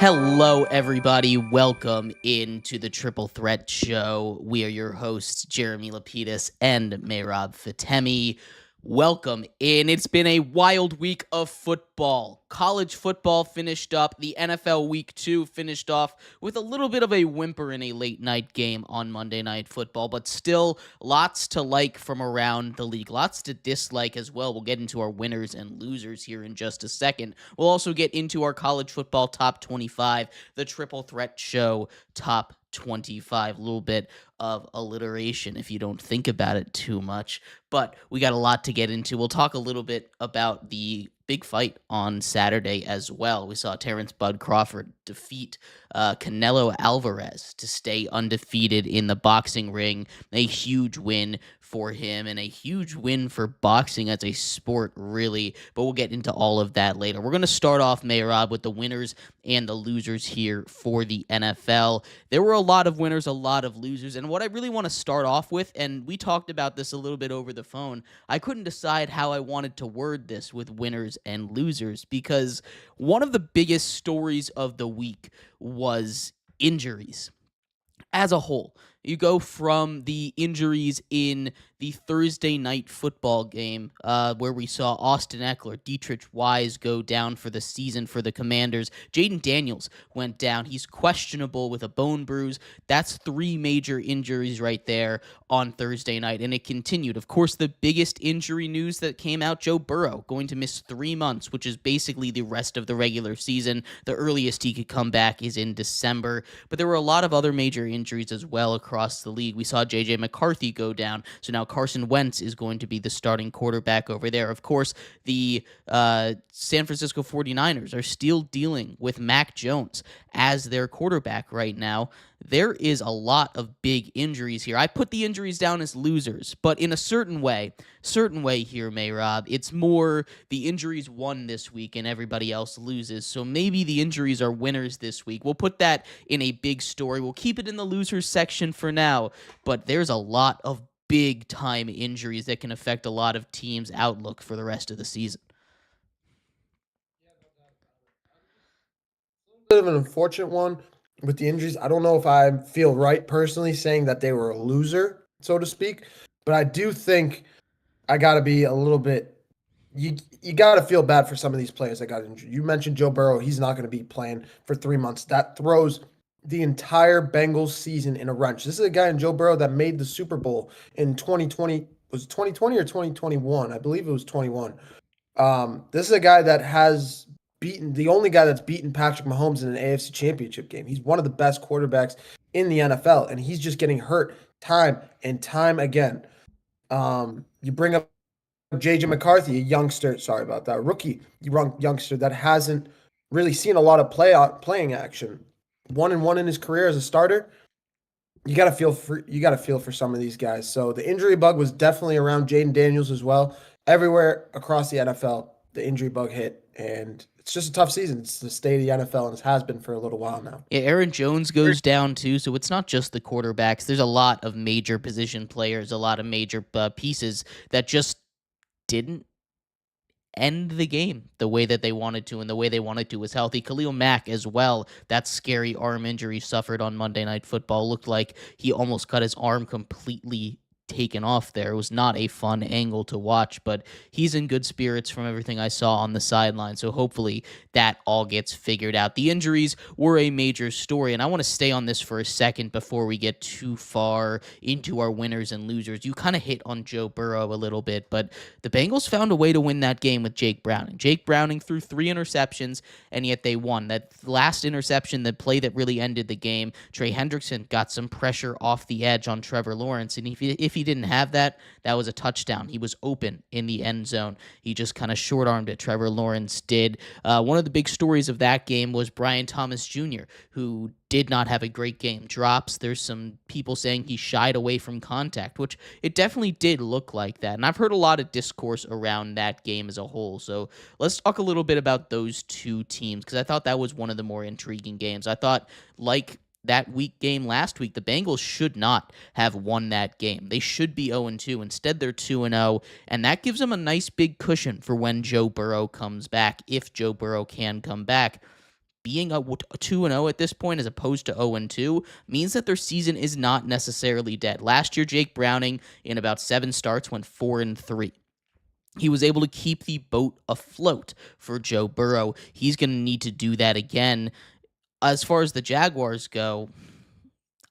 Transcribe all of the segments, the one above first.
Hello, everybody. Welcome into the Triple Threat Show. We are your hosts, Jeremy Lapidus and Mehrob Fatemi. Welcome in. It's been a wild week of football. College football finished up. The NFL Week 2 finished off with a little bit of a whimper in a late night game on Monday Night Football, but still lots to like from around the league. Lots to dislike as well. We'll get into our winners and losers here in just a second. We'll also get into our college football top 25, the Triple Threat Show top 25. A little bit of alliteration if you don't think about it too much, but we got a lot to get into. We'll talk a little bit about the big fight on Saturday as well. We saw Terrence Bud Crawford defeat Canelo Alvarez to stay undefeated in the boxing ring. A huge win for him and a huge win for boxing as a sport, really. But we'll get into all of that later. We're going to start off, Mehrob, with the winners and the losers here for the NFL. There were a lot of winners, a lot of losers. And what I really want to start off with, and we talked about this a little bit over the phone, I couldn't decide how I wanted to word this with winners and losers, because one of the biggest stories of the week was injuries as a whole. You go from the injuries in the Thursday night football game where we saw Austin Eckler, Dietrich Wise go down for the season for the Commanders. Jaden Daniels went down. He's questionable with a bone bruise. That's three major injuries right there on Thursday night, and it continued. Of course, the biggest injury news that came out, Joe Burrow going to miss 3 months, which is basically the rest of the regular season. The earliest he could come back is in December, but there were a lot of other major injuries as well across the league. We saw J.J. McCarthy go down, so now Carson Wentz is going to be the starting quarterback over there. Of course, the San Francisco 49ers are still dealing with Mac Jones as their quarterback right now. There is a lot of big injuries here. I put the injuries down as losers, but in a certain way here, Mehrob, it's more the injuries won this week and everybody else loses. So maybe the injuries are winners this week. We'll put that in a big story. We'll keep it in the losers section for now, but there's a lot of big time injuries that can affect a lot of teams' outlook for the rest of the season. Bit of an unfortunate one with the injuries. I don't know if I feel right personally saying that they were a loser, so to speak, but I do think I got to be a little bit. You got to feel bad for some of these players that got injured. You mentioned Joe Burrow; he's not going to be playing for 3 months. That throws the entire Bengals season in a wrench. This is a guy in Joe Burrow that made the Super Bowl in 2020. Was it 2020 or 2021? I believe it was 21. This is a guy that has the only guy that's beaten Patrick Mahomes in an AFC Championship game. He's one of the best quarterbacks in the NFL, and he's just getting hurt time and time again. You bring up J.J. McCarthy, a youngster. Sorry about that, rookie youngster that hasn't really seen a lot of playing action. 1-1 in his career as a starter. You got to feel for some of these guys. So the injury bug was definitely around Jaden Daniels as well. Everywhere across the NFL, the injury bug hit, and it's just a tough season. It's the state of the NFL, and it has been for a little while now. Yeah, Aaron Jones goes down too, so it's not just the quarterbacks. There's a lot of major position players, a lot of major pieces that just didn't end the game the way that they wanted to, and the way they wanted to was healthy. Khalil Mack as well, that scary arm injury suffered on Monday Night Football. Looked like he almost got his arm completely taken off there. It was not a fun angle to watch, but he's in good spirits from everything I saw on the sideline, so hopefully that all gets figured out. The injuries were a major story, and I want to stay on this for a second before we get too far into our winners and losers. You kind of hit on Joe Burrow a little bit, but the Bengals found a way to win that game with Jake Browning. Jake Browning threw 3 interceptions, and yet they won. That last interception, the play that really ended the game, Trey Hendrickson got some pressure off the edge on Trevor Lawrence, and if he didn't have that, that was a touchdown. He was open in the end zone. He just kind of short-armed it. Trevor Lawrence did. One of the big stories of that game was Brian Thomas Jr., who did not have a great game. Drops. There's some people saying he shied away from contact, which it definitely did look like that. And I've heard a lot of discourse around that game as a whole. So let's talk a little bit about those two teams, because I thought that was one of the more intriguing games. I thought, like that week game last week, the Bengals should not have won that game. They should be 0-2. Instead, they're 2-0, and that gives them a nice big cushion for when Joe Burrow comes back, if Joe Burrow can come back. being a 2-0 at this point as opposed to 0-2 means that their season is not necessarily dead. Last year, Jake Browning in about 7 starts went 4-3. He was able to keep the boat afloat for Joe Burrow. He's going to need to do that again. As far as the Jaguars go,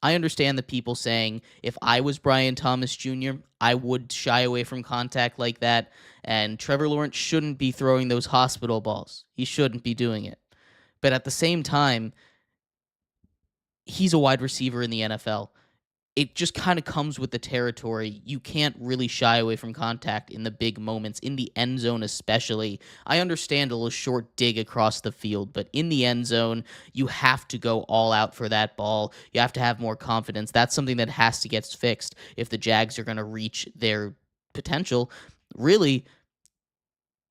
I understand the people saying if I was Brian Thomas Jr., I would shy away from contact like that, and Trevor Lawrence shouldn't be throwing those hospital balls. He shouldn't be doing it. But at the same time, he's a wide receiver in the NFL. It just kind of comes with the territory. You can't really shy away from contact in the big moments, in the end zone especially. I understand a little short dig across the field, but in the end zone, you have to go all out for that ball. You have to have more confidence. That's something that has to get fixed if the Jags are going to reach their potential. Really,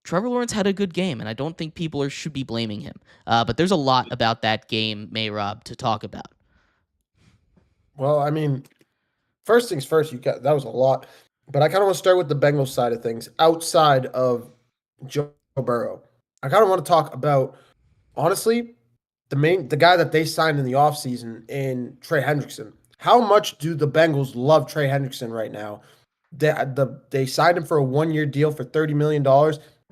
Trevor Lawrence had a good game, and I don't think people should be blaming him. But there's a lot about that game, Mehrob, to talk about. Well, I mean, first things first, that was a lot. But I kind of want to start with the Bengals side of things outside of Joe Burrow. I kind of want to talk about, honestly, the guy that they signed in the offseason in Trey Hendrickson. How much do the Bengals love Trey Hendrickson right now? They signed him for a 1-year deal for $30 million,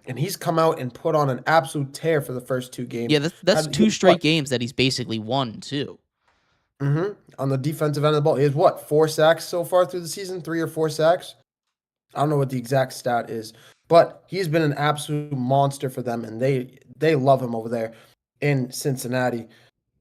and he's come out and put on an absolute tear for the first 2 games. Yeah, that's 2 straight games that he's basically won, too. On the defensive end of the ball. He has 4 sacks so far through the season? 3 or 4 sacks? I don't know what the exact stat is, but he's been an absolute monster for them, and they love him over there in Cincinnati.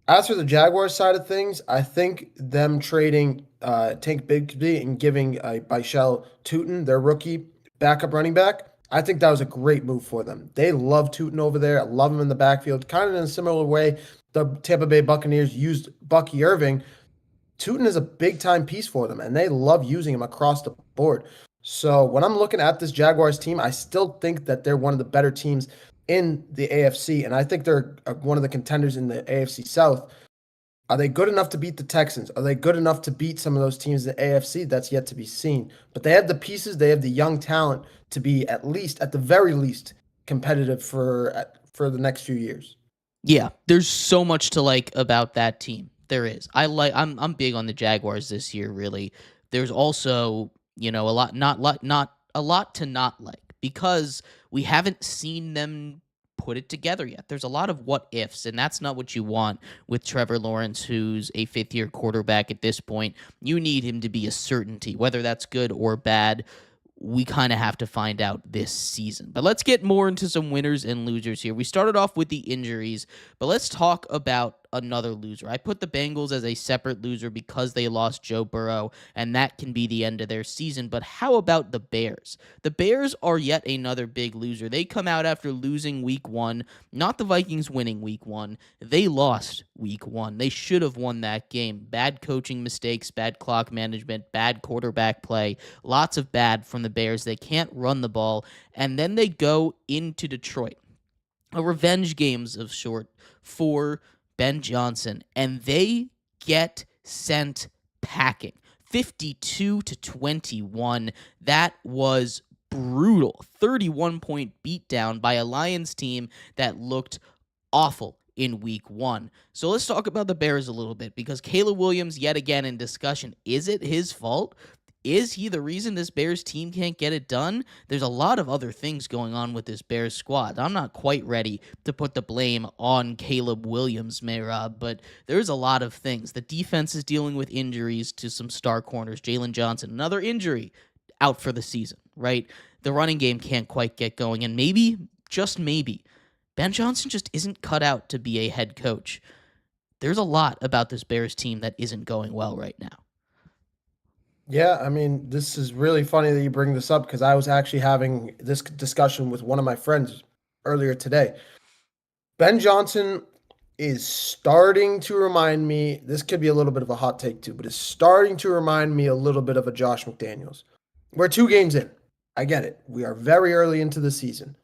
As for the Jaguars side of things, I think them trading Tank Bigsby and giving Byshell Tootin, their rookie backup running back, I think that was a great move for them. They love Tootin over there. I love him in the backfield, kind of in a similar way the Tampa Bay Buccaneers used Bucky Irving. Tootin is a big-time piece for them, and they love using him across the board. So when I'm looking at this Jaguars team, I still think that they're one of the better teams in the AFC, and I think they're one of the contenders in the AFC South. Are they good enough to beat the Texans? Are they good enough to beat some of those teams in the AFC? That's yet to be seen. But they have the pieces, they have the young talent to be at the very least, competitive for the next few years. Yeah, there's so much to like about that team. There is. I'm big on the Jaguars this year, really. There's also, a lot not a lot to not like because we haven't seen them put it together yet. There's a lot of what ifs, and that's not what you want with Trevor Lawrence, who's a 5th-year quarterback at this point. You need him to be a certainty, whether that's good or bad. We kind of have to find out this season. But let's get more into some winners and losers here. We started off with the injuries, but let's talk about another loser. I put the Bengals as a separate loser because they lost Joe Burrow, and that can be the end of their season. But how about the Bears? The Bears are yet another big loser. They come out after losing week 1, not the Vikings winning week 1. They lost week 1. They should have won that game. Bad coaching mistakes, bad clock management, bad quarterback play, lots of bad from the Bears. They can't run the ball, and then they go into Detroit. A revenge games of sort for Ben Johnson, and they get sent packing. 52-21. That was brutal. 31-point beatdown by a Lions team that looked awful in week 1. So let's talk about the Bears a little bit because Caleb Williams yet again in discussion. Is it his fault? Is he the reason this Bears team can't get it done? There's a lot of other things going on with this Bears squad. I'm not quite ready to put the blame on Caleb Williams, Mehrob, but there's a lot of things. The defense is dealing with injuries to some star corners. Jalen Johnson, another injury, out for the season, right? The running game can't quite get going, and maybe, just maybe, Ben Johnson just isn't cut out to be a head coach. There's a lot about this Bears team that isn't going well right now. Yeah, I mean, this is really funny that you bring this up because I was actually having this discussion with one of my friends earlier today. Ben Johnson is starting to remind me, this could be a little bit of a hot take too, but it's starting to remind me a little bit of a Josh McDaniels. We're 2 games in. I get it. We are very early into the season.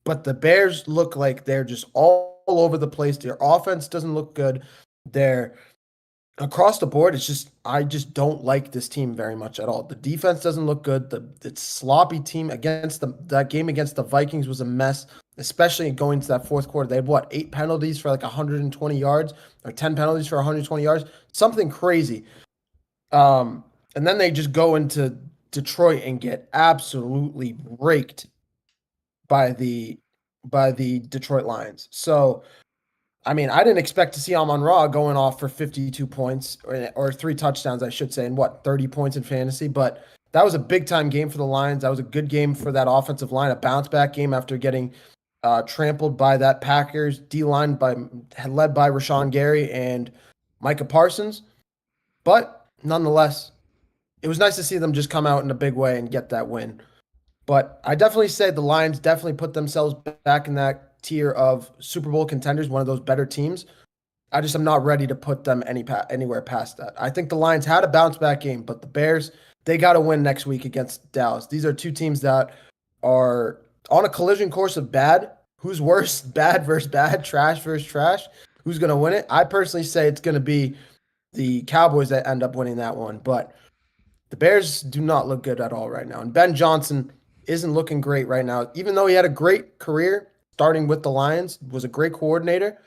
But the Bears look like they're just all over the place. Their offense doesn't look good. They're across the board, I just don't like this team very much at all. The defense doesn't look good. It's sloppy team that game against the Vikings was a mess. especially going to that fourth quarter. They had what, 8 penalties for like 120 yards or 10 penalties for 120 yards, something crazy. And then they just go into Detroit and get absolutely raked by the Detroit Lions. So, I mean, I didn't expect to see Amon-Ra going off for 52 points or 3 touchdowns, I should say, and 30 points in fantasy. But that was a big time game for the Lions. That was a good game for that offensive line, a bounce back game after getting trampled by that Packers D-line led by Rashawn Gary and Micah Parsons. But nonetheless, it was nice to see them just come out in a big way and get that win. But I definitely say the Lions definitely put themselves back in that tier of Super Bowl contenders, one of those better teams. I just am not ready to put them anywhere past that. I think the Lions had a bounce back game, but the Bears, they got to win next week against Dallas. These are two teams that are on a collision course of bad. Who's worse, bad versus bad, trash versus trash? Who's going to win it? I personally say it's going to be the Cowboys that end up winning that one, but the Bears do not look good at all right now. And Ben Johnson isn't looking great right now. Even though he had a great career starting with the Lions, was a great coordinator,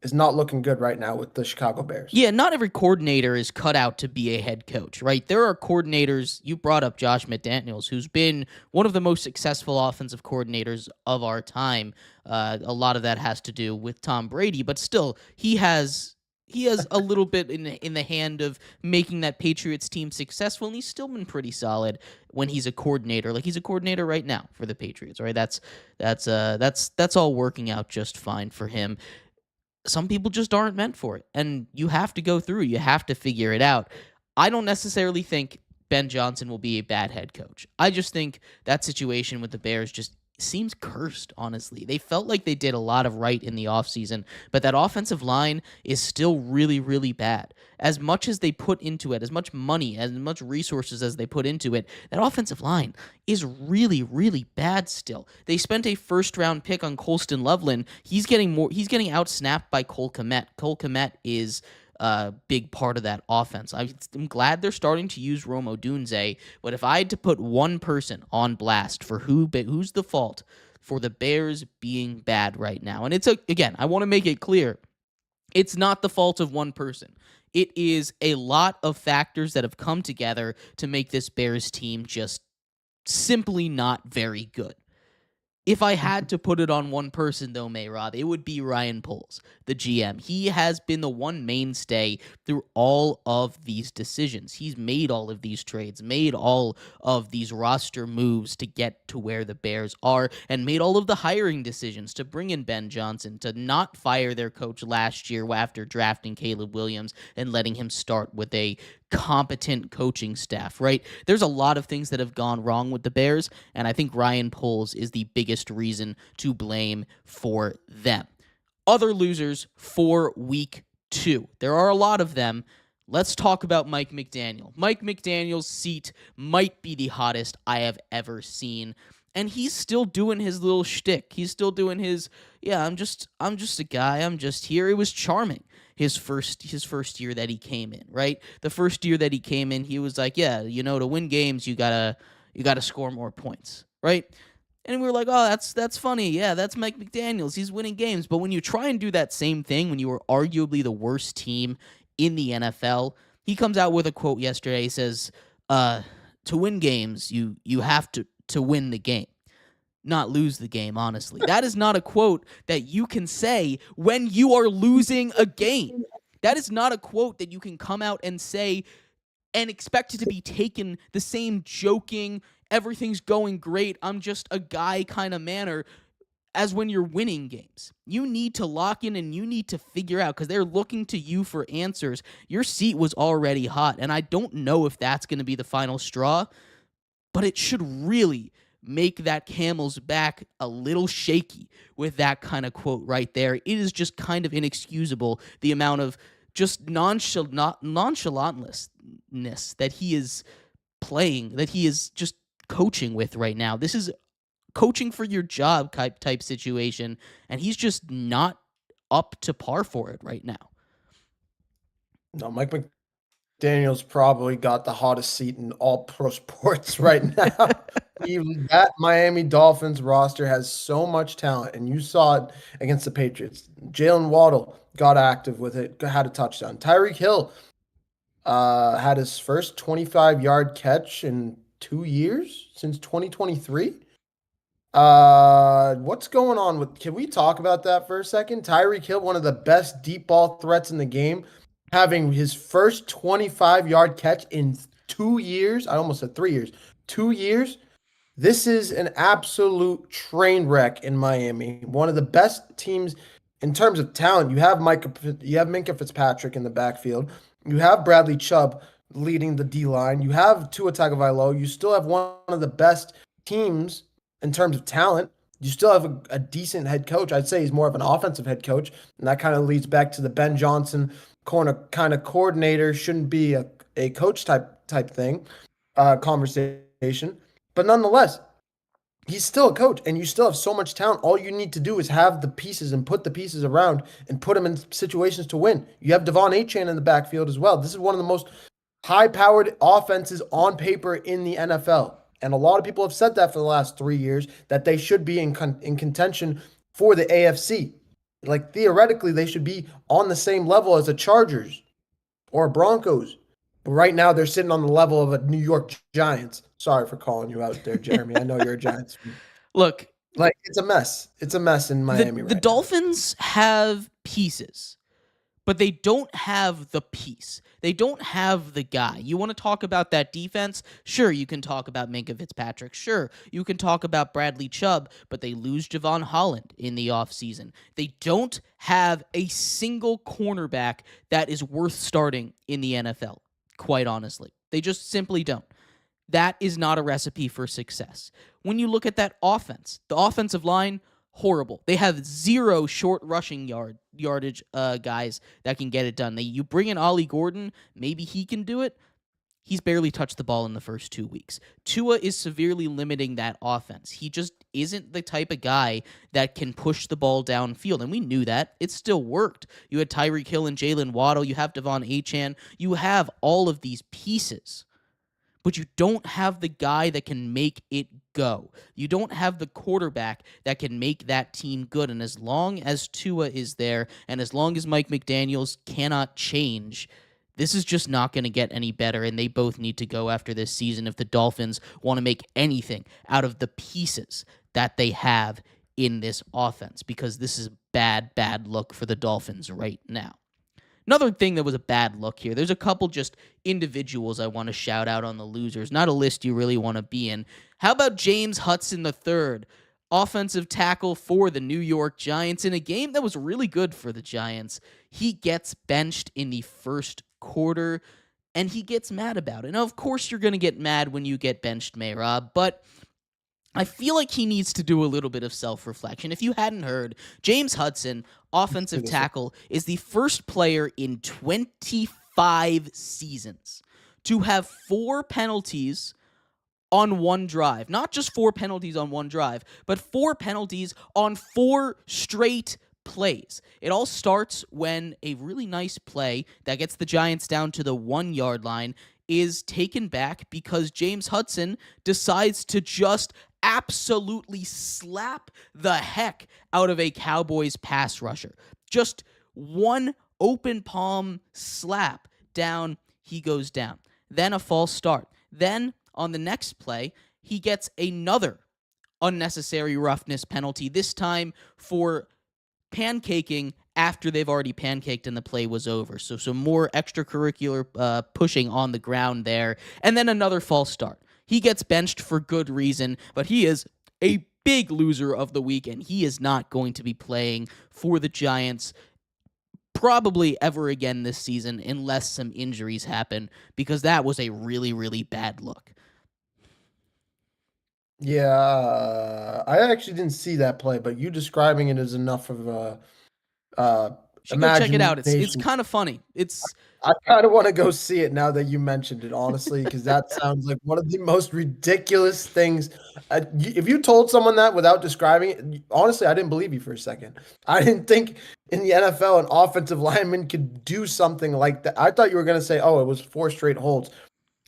is not looking good right now with the Chicago Bears. Yeah, not every coordinator is cut out to be a head coach, right? There are coordinators, you brought up Josh McDaniels, who's been one of the most successful offensive coordinators of our time. A lot of that has to do with Tom Brady, but still, he has a little bit in the hand of making that Patriots team successful, and he's still been pretty solid when he's a coordinator. Like he's a coordinator right now for the Patriots, right? That's all working out just fine for him. Some people just aren't meant for it, and you have to go through. You have to figure it out. I don't necessarily think Ben Johnson will be a bad head coach. I just think that situation with the Bears just seems cursed, honestly. They felt like they did a lot of right in the offseason, but that offensive line is still really, really bad. As much as they put into it, as much money, as much resources as they put into it, that offensive line is really, really bad still. They spent a first-round pick on Colston Loveland. He's getting out-snapped by Cole Kmet. Cole Kmet is a big part of that offense. I'm glad they're starting to use Rome Odunze, but if I had to put one person on blast for who's the fault for the Bears being bad right now, and again, I want to make it clear, it's not the fault of one person. It is a lot of factors that have come together to make this Bears team just simply not very good. If I had to put it on one person, though, Mehrob, it would be Ryan Poles, the GM. He has been the one mainstay through all of these decisions. He's made all of these trades, made all of these roster moves to get to where the Bears are, and made all of the hiring decisions to bring in Ben Johnson, to not fire their coach last year after drafting Caleb Williams and letting him start with a competent coaching staff, right? There's a lot of things that have gone wrong with the Bears, and I think Ryan Poles is the biggest reason to blame for them. Other losers for week 2. There are a lot of them. Let's talk about Mike McDaniel. Mike McDaniel's seat might be the hottest I have ever seen. And he's still doing his little shtick. He's still doing his, I'm just a guy. I'm just here. It was charming. His first year that he came in, right? The first year that he came in, he was like, to win games, you gotta score more points, right? And we were like, oh, that's funny. Yeah, that's Mike McDaniels. He's winning games. But when you try and do that same thing when you were arguably the worst team in the NFL, he comes out with a quote yesterday. He says, to win games, you have to win the game, not lose the game, honestly. That is not a quote that you can say when you are losing a game. That is not a quote that you can come out and say and expect it to be taken the same joking, everything's going great, I'm just a guy kind of manner as when you're winning games. You need to lock in and you need to figure out, because they're looking to you for answers. Your seat was already hot, and I don't know if that's going to be the final straw, but it should really make that camel's back a little shaky with that kind of quote right there. It is just kind of inexcusable, the amount of just nonchalantness that he is playing, that he is just coaching with right now. This is coaching for your job type situation, and he's just not up to par for it right now. No, Mike Daniels probably got the hottest seat in all pro sports right now. That Miami Dolphins roster has so much talent, and you saw it against the Patriots. Jalen Waddle got active with it, had a touchdown. Tyreek Hill had his first 25-yard catch in 2 years since 2023. What's going on with? Can we talk about that for a second? Tyreek Hill, one of the best deep ball threats in the game, having his first 25-yard catch in 2 years. I almost said 3 years. 2 years. This is an absolute train wreck in Miami. One of the best teams in terms of talent. You have Minka Fitzpatrick in the backfield. You have Bradley Chubb leading the D line. You have Tua Tagovailoa. You still have one of the best teams in terms of talent. You still have a decent head coach. I'd say he's more of an offensive head coach, and that kind of leads back to the Ben Johnson corner kind of coordinator shouldn't be a coach type thing conversation. But nonetheless, he's still a coach, and you still have so much talent. All you need to do is have the pieces and put the pieces around and put them in situations to win. You have Devon Achane in the backfield as well. This is one of the most high-powered offenses on paper in the NFL. And a lot of people have said that for the last 3 years, that they should be in contention for the AFC. Like, theoretically, they should be on the same level as the Chargers or Broncos. But right now, they're sitting on the level of a New York Giants. Sorry for calling you out there, Jeremy. I know you're a Giants fan. Look, Like, it's a mess. It's a mess in Miami the right now. Dolphins have pieces, but they don't have the piece. They don't have the guy. You want to talk about that defense? Sure, you can talk about Minka Fitzpatrick. Sure, you can talk about Bradley Chubb, but they lose Javon Holland in the offseason. They don't have a single cornerback that is worth starting in the NFL, quite honestly. They just simply don't. That is not a recipe for success. When you look at that offense, the offensive line, horrible. They have zero short rushing yardage guys that can get it done. You bring in Ollie Gordon, maybe he can do it. He's barely touched the ball in the first 2 weeks. Tua is severely limiting that offense. He just isn't the type of guy that can push the ball downfield, and we knew that. It still worked. You had Tyreek Hill and Jalen Waddle. You have Devon Achane. You have all of these pieces, but you don't have the guy that can make it go. You don't have the quarterback that can make that team good. And as long as Tua is there, and as long as Mike McDaniels cannot change, this is just not going to get any better, and they both need to go after this season if the Dolphins want to make anything out of the pieces that they have in this offense, because this is a bad look for the Dolphins right now. Another thing that was a bad look here, there's a couple just individuals I want to shout out on the losers. Not a list you really want to be in. How about James Hudson III, offensive tackle for the New York Giants in a game that was really good for the Giants? He gets benched in the first quarter, and he gets mad about it. Now, of course, you're going to get mad when you get benched, Mehrob, but I feel like he needs to do a little bit of self-reflection. If you hadn't heard, James Hudson, offensive tackle, is the first player in 25 seasons to have 4 penalties on one drive. Not just 4 penalties on one drive, but 4 penalties on 4 straight plays. It all starts when a really nice play that gets the Giants down to the 1-yard line is taken back because James Hudson decides to just absolutely slap the heck out of a Cowboys pass rusher. Just one open palm slap down, he goes down. Then a false start. Then on the next play, he gets another unnecessary roughness penalty, this time for pancaking after they've already pancaked and the play was over. So some more extracurricular pushing on the ground there. And then another false start. He gets benched for good reason, but he is a big loser of the week, and he is not going to be playing for the Giants probably ever again this season unless some injuries happen, because that was a really, really bad look. Yeah, I actually didn't see that play, but you describing it is enough of should go check it out. It's imagination. kind of funny. It's I kind of want to go see it now that you mentioned it, honestly, because that sounds like one of the most ridiculous things. If you told someone that without describing it, honestly, I didn't believe you for a second. I didn't think in the NFL an offensive lineman could do something like that. I thought you were going to say, oh, it was 4 straight holds,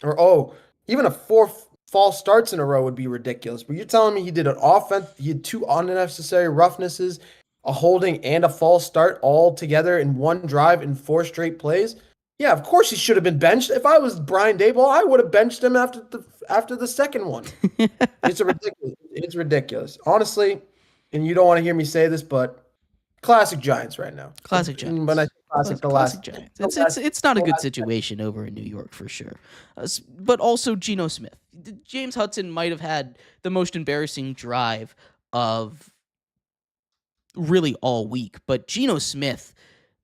or oh, even a false starts in a row would be ridiculous. But you're telling me he did an offense, he had 2 unnecessary roughnesses, a holding, and a false start all together in one drive in 4 straight plays? Yeah, of course he should have been benched. If I was Brian Daboll, I would have benched him after the second one. It's ridiculous. Honestly, and you don't want to hear me say this, but classic Giants right now. classic When I Giants. say classic, Classic Giants. It's not a good situation over in New York for sure. But also Geno Smith. James Hudson might have had the most embarrassing drive of really all week, but Geno Smith,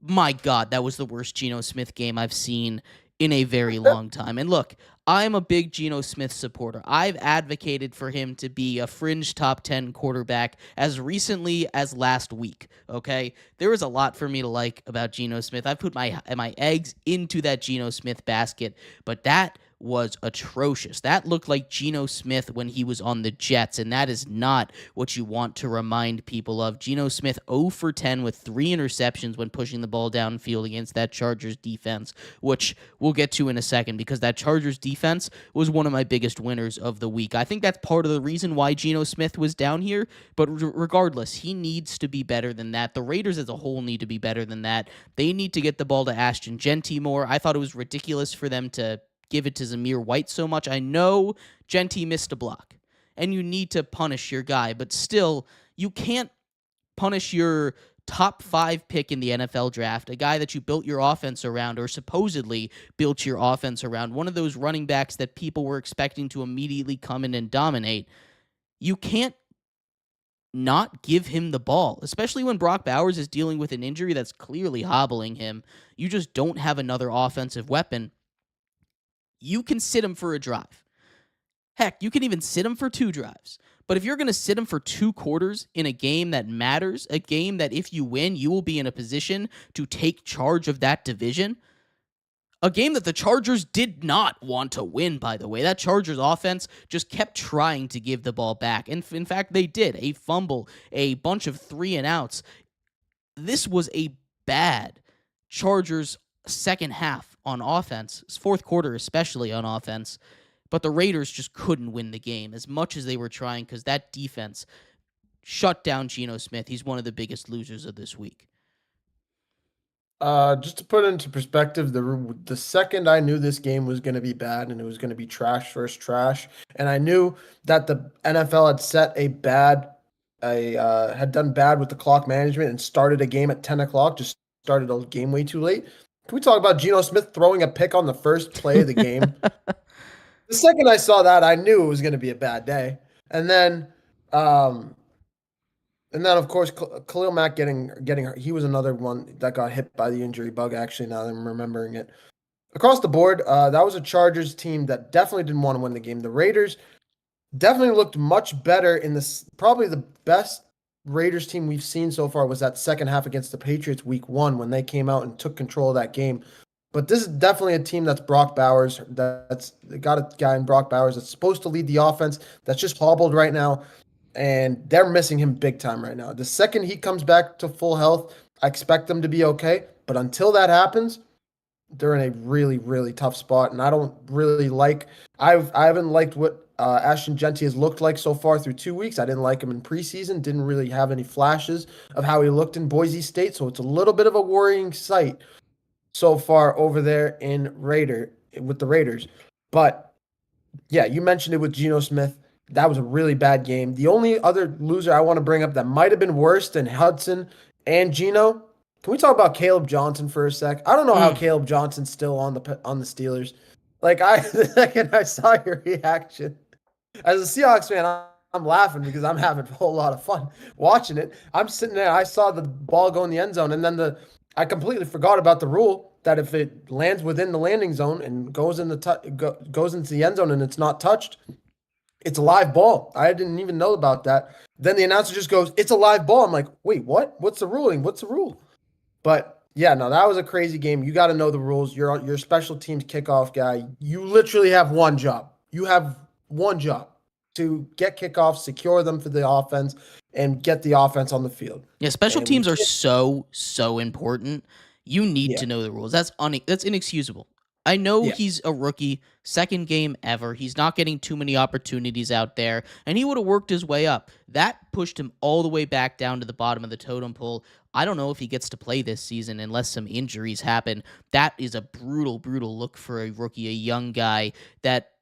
my God, that was the worst Geno Smith game I've seen in a very long time. And look, I'm a big Geno Smith supporter. I've advocated for him to be a fringe top 10 quarterback as recently as last week, okay? There was a lot for me to like about Geno Smith. I've put my eggs into that Geno Smith basket, but that was atrocious. That looked like Geno Smith when he was on the Jets, and that is not what you want to remind people of. Geno Smith 0 for 10 with 3 interceptions when pushing the ball downfield against that Chargers defense, which we'll get to in a second because that Chargers defense was one of my biggest winners of the week. I think that's part of the reason why Geno Smith was down here, but regardless, he needs to be better than that. The Raiders as a whole need to be better than that. They need to get the ball to Ashton Genty more. I thought it was ridiculous for them to give it to Zamir White so much. I know Genty missed a block, and you need to punish your guy, but still, you can't punish your top 5 pick in the NFL draft, a guy that you built your offense around or supposedly built your offense around, one of those running backs that people were expecting to immediately come in and dominate. You can't not give him the ball, especially when Brock Bowers is dealing with an injury that's clearly hobbling him. You just don't have another offensive weapon. You can sit him for a drive. Heck, you can even sit him for 2 drives. But if you're going to sit him for 2 quarters in a game that matters, a game that if you win, you will be in a position to take charge of that division, a game that the Chargers did not want to win, by the way. That Chargers offense just kept trying to give the ball back. And in fact, they did. A fumble, a bunch of 3 and outs. This was a bad Chargers second half on offense, 4th quarter especially on offense, but the Raiders just couldn't win the game as much as they were trying because that defense shut down Geno Smith. He's one of the biggest losers of this week. Just to put it into perspective, the second I knew this game was going to be bad and it was going to be trash first trash, and I knew that the NFL had had done bad with the clock management and started a game at 10 o'clock, just started a game way too late. Can we talk about Geno Smith throwing a pick on the first play of the game? The second I saw that, I knew it was going to be a bad day. And then of course, Khalil Mack getting hurt. He was another one that got hit by the injury bug, actually, now that I'm remembering it. Across the board, that was a Chargers team that definitely didn't want to win the game. The Raiders definitely looked much better in this. Probably the best Raiders team we've seen so far was that second half against the Patriots week 1 when they came out and took control of that game. But this is definitely a team that's Brock Bowers. That's got a guy in Brock Bowers that's supposed to lead the offense that's just hobbled right now. And they're missing him big time right now. The second he comes back to full health, I expect them to be okay. But until that happens, they're in a really, really tough spot. And I don't really like – I haven't liked what Ashton Genty has looked like so far through 2 weeks. I didn't like him in preseason. Didn't really have any flashes of how he looked in Boise State. So it's a little bit of a worrying sight so far over there with the Raiders. But, yeah, you mentioned it with Geno Smith. That was a really bad game. The only other loser I want to bring up that might have been worse than Hudson and Geno, can we talk about Caleb Johnson for a sec? I don't know how Caleb Johnson's still on the Steelers. Like, the second I saw your reaction, as a Seahawks fan, I'm laughing because I'm having a whole lot of fun watching it. I'm sitting there, I saw the ball go in the end zone, and then I completely forgot about the rule that if it lands within the landing zone and goes into the end zone and it's not touched, it's a live ball. I didn't even know about that. Then the announcer just goes, "It's a live ball." I'm like, wait, what? What's the ruling? What's the rule? But Yeah, no, that was a crazy game. You got to know the rules. You're a special teams kickoff guy. You literally have one job. You have one job to get kickoffs, secure them for the offense, and get the offense on the field. Yeah, special And when you teams are can't, so important. You need yeah, to know the rules. That's inexcusable. I know yeah, he's a rookie, second game ever. He's not getting too many opportunities out there, and he would have worked his way up. That pushed him all the way back down to the bottom of the totem pole. I don't know if he gets to play this season unless some injuries happen. That is a brutal look for a rookie, a young guy that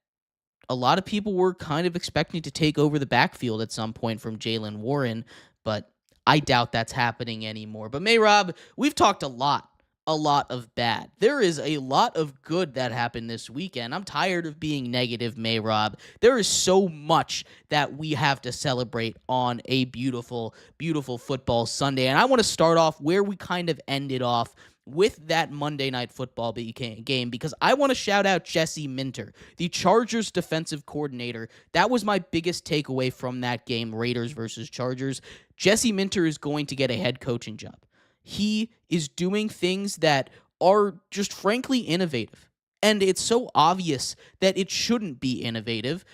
a lot of people were kind of expecting to take over the backfield at some point from Jalen Warren, but I doubt that's happening anymore. But Mehrob, we've talked a lot of bad. There is a lot of good that happened this weekend. I'm tired of being negative, Mehrob. There is so much that we have to celebrate on a beautiful football Sunday. And I want to start off where we kind of ended off with that Monday Night Football game, because I want to shout out Jesse Minter, the Chargers defensive coordinator. That was my biggest takeaway from that game, Raiders versus Chargers. Jesse Minter is going to get a head coaching job. He is doing things that are just frankly innovative. And it's so obvious that it shouldn't be innovative.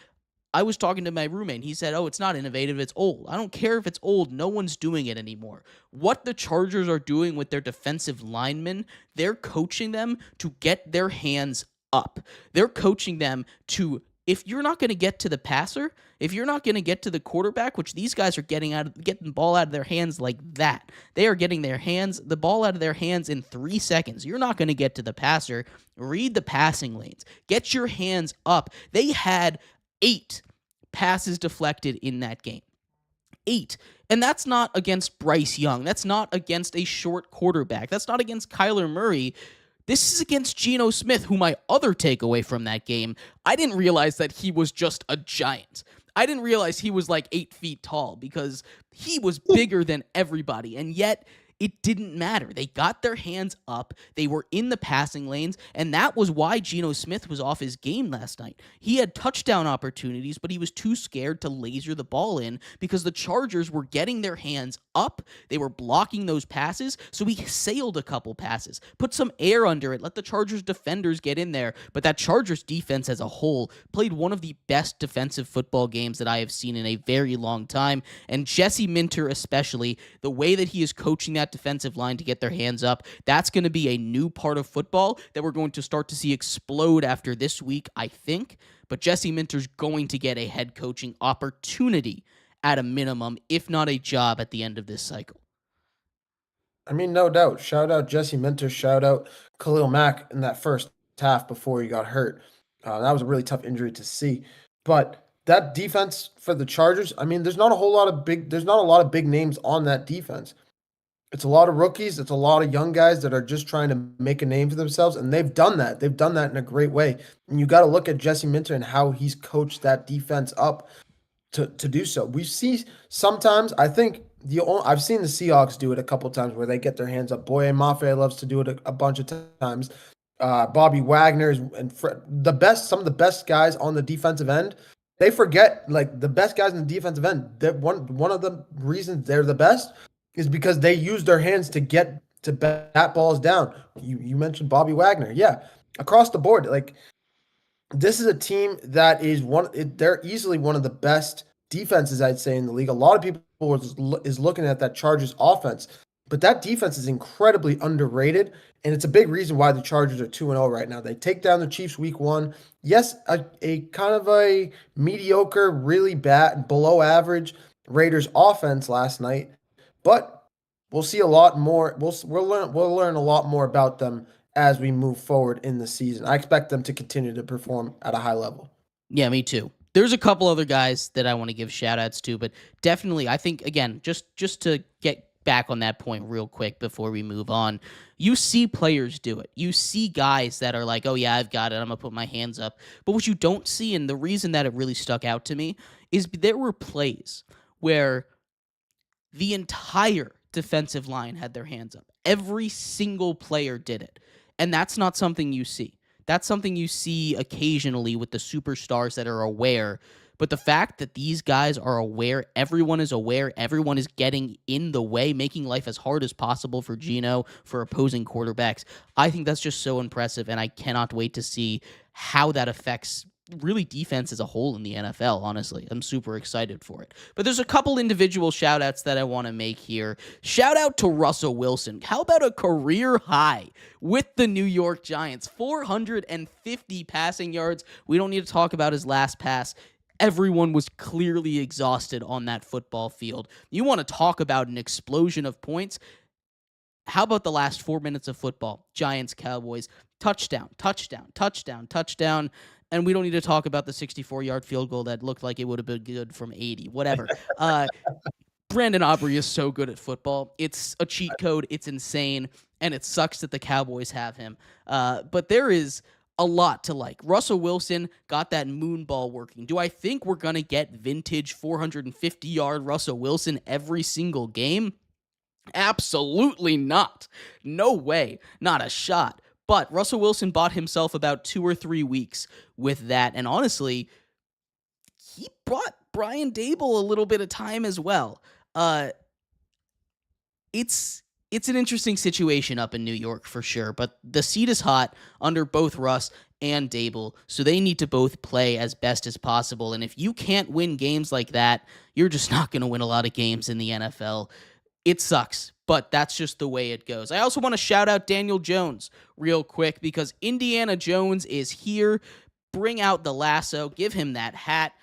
I was talking to my roommate, and he said, "Oh, it's not innovative, it's old." I don't care if it's old. No one's doing it anymore. What the Chargers are doing with their defensive linemen, they're coaching them to get their hands up. They're coaching them to, if you're not going to get to the passer, if you're not going to get to the quarterback, which these guys are getting the ball out of their hands like that. They are getting the ball out of their hands in 3 seconds. You're not going to get to the passer. Read the passing lanes. Get your hands up. They had 8 passes deflected in that game. 8. And that's not against Bryce Young. That's not against a short quarterback. That's not against Kyler Murray. This is against Geno Smith, who my other takeaway from that game, I didn't realize that he was just a giant. I didn't realize he was like 8 feet tall because he was bigger than everybody. And yet it didn't matter. They got their hands up. They were in the passing lanes, and that was why Geno Smith was off his game last night. He had touchdown opportunities, but he was too scared to laser the ball in because the Chargers were getting their hands up. They were blocking those passes, so he sailed a couple passes, put some air under it, let the Chargers defenders get in there. But that Chargers defense as a whole played one of the best defensive football games that I have seen in a very long time. And Jesse Minter especially, the way that he is coaching that defensive line to get their hands up, that's going to be a new part of football that we're going to start to see explode after this week, I think. But Jesse Minter's going to get a head coaching opportunity at a minimum, if not a job at the end of this cycle. I mean, no doubt. Shout out Jesse Minter. Shout out Khalil Mack in that first half before he got hurt. That was a really tough injury to see. But that defense for the Chargers, I mean, there's not a lot of big names on that defense. It's a lot of rookies. It's a lot of young guys that are just trying to make a name for themselves, and they've done that. They've done that in a great way. And you got to look at Jesse Minter and how he's coached that defense up to do so. We see sometimes, I think I've seen the Seahawks do it a couple times where they get their hands up. Boye Mafe loves to do it a bunch of times. Bobby Wagner and some of the best guys on the defensive end. They forget, like, the best guys in the defensive end. That one of the reasons they're the best is because they use their hands to get to bat balls down. You mentioned Bobby Wagner, yeah, across the board. Like, this is a team that they're easily one of the best defenses, I'd say, in the league. A lot of people is looking at that Chargers offense, but that defense is incredibly underrated, and it's a big reason why the Chargers are 2-0 right now. They take down the Chiefs week 1. Yes, a kind of a mediocre, really bad, below average Raiders offense last night, but we'll see a lot more. We'll learn a lot more about them as we move forward in the season. I expect them to continue to perform at a high level. Yeah, me too. There's a couple other guys that I want to give shout outs to, but definitely, I think, again, just to get back on that point real quick before we move on, you see players do it. You see guys that are like, "Oh yeah, I've got it. I'm going to put my hands up." But what you don't see, and the reason that it really stuck out to me, is there were plays where the entire defensive line had their hands up. Every single player did it. And that's not something you see. That's something you see occasionally with the superstars that are aware. But the fact that these guys are aware, everyone is aware, everyone is getting in the way, making life as hard as possible for Geno, for opposing quarterbacks, I think that's just so impressive, and I cannot wait to see how that affects really defense as a whole in the NFL, honestly. I'm super excited for it. But there's a couple individual shout outs that I want to make here. Shout out to Russell Wilson. How about a career high with the New York Giants? 450 passing yards. We don't need to talk about his last pass. Everyone was clearly exhausted on that football field. You want to talk about an explosion of points? How about the last 4 minutes of football? Giants, Cowboys, touchdown, touchdown, touchdown, touchdown. And we don't need to talk about the 64-yard field goal that looked like it would have been good from 80, whatever. Brandon Aubrey is so good at football. It's a cheat code. It's insane. And it sucks that the Cowboys have him. But there is a lot to like. Russell Wilson got that moon ball working. Do I think we're going to get vintage 450-yard Russell Wilson every single game? Absolutely not. No way. Not a shot. But Russell Wilson bought himself about 2 or 3 weeks with that. And honestly, he brought Brian Dable a little bit of time as well. It's an interesting situation up in New York for sure. But the seat is hot under both Russ and Dable. So they need to both play as best as possible. And if you can't win games like that, you're just not going to win a lot of games in the NFL. It sucks, but that's just the way it goes. I also want to shout out Daniel Jones real quick because Indiana Jones is here. Bring out the lasso. Give him that hat.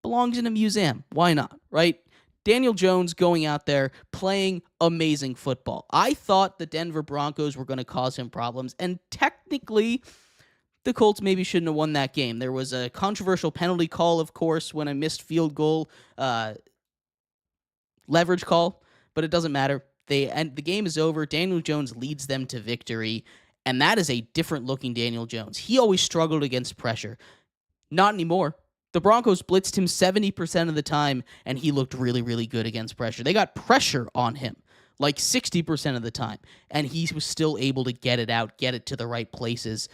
Belongs in a museum. Why not, right? Daniel Jones going out there playing amazing football. I thought the Denver Broncos were going to cause him problems, and technically the Colts maybe shouldn't have won that game. There was a controversial penalty call, of course, when a missed field goal leverage call, but it doesn't matter. The game is over. Daniel Jones leads them to victory, and that is a different looking Daniel Jones. He always struggled against pressure. Not anymore. The Broncos blitzed him 70% of the time, and he looked really, really good against pressure. They got pressure on him like 60% of the time, and he was still able to get it out, get it to the right places.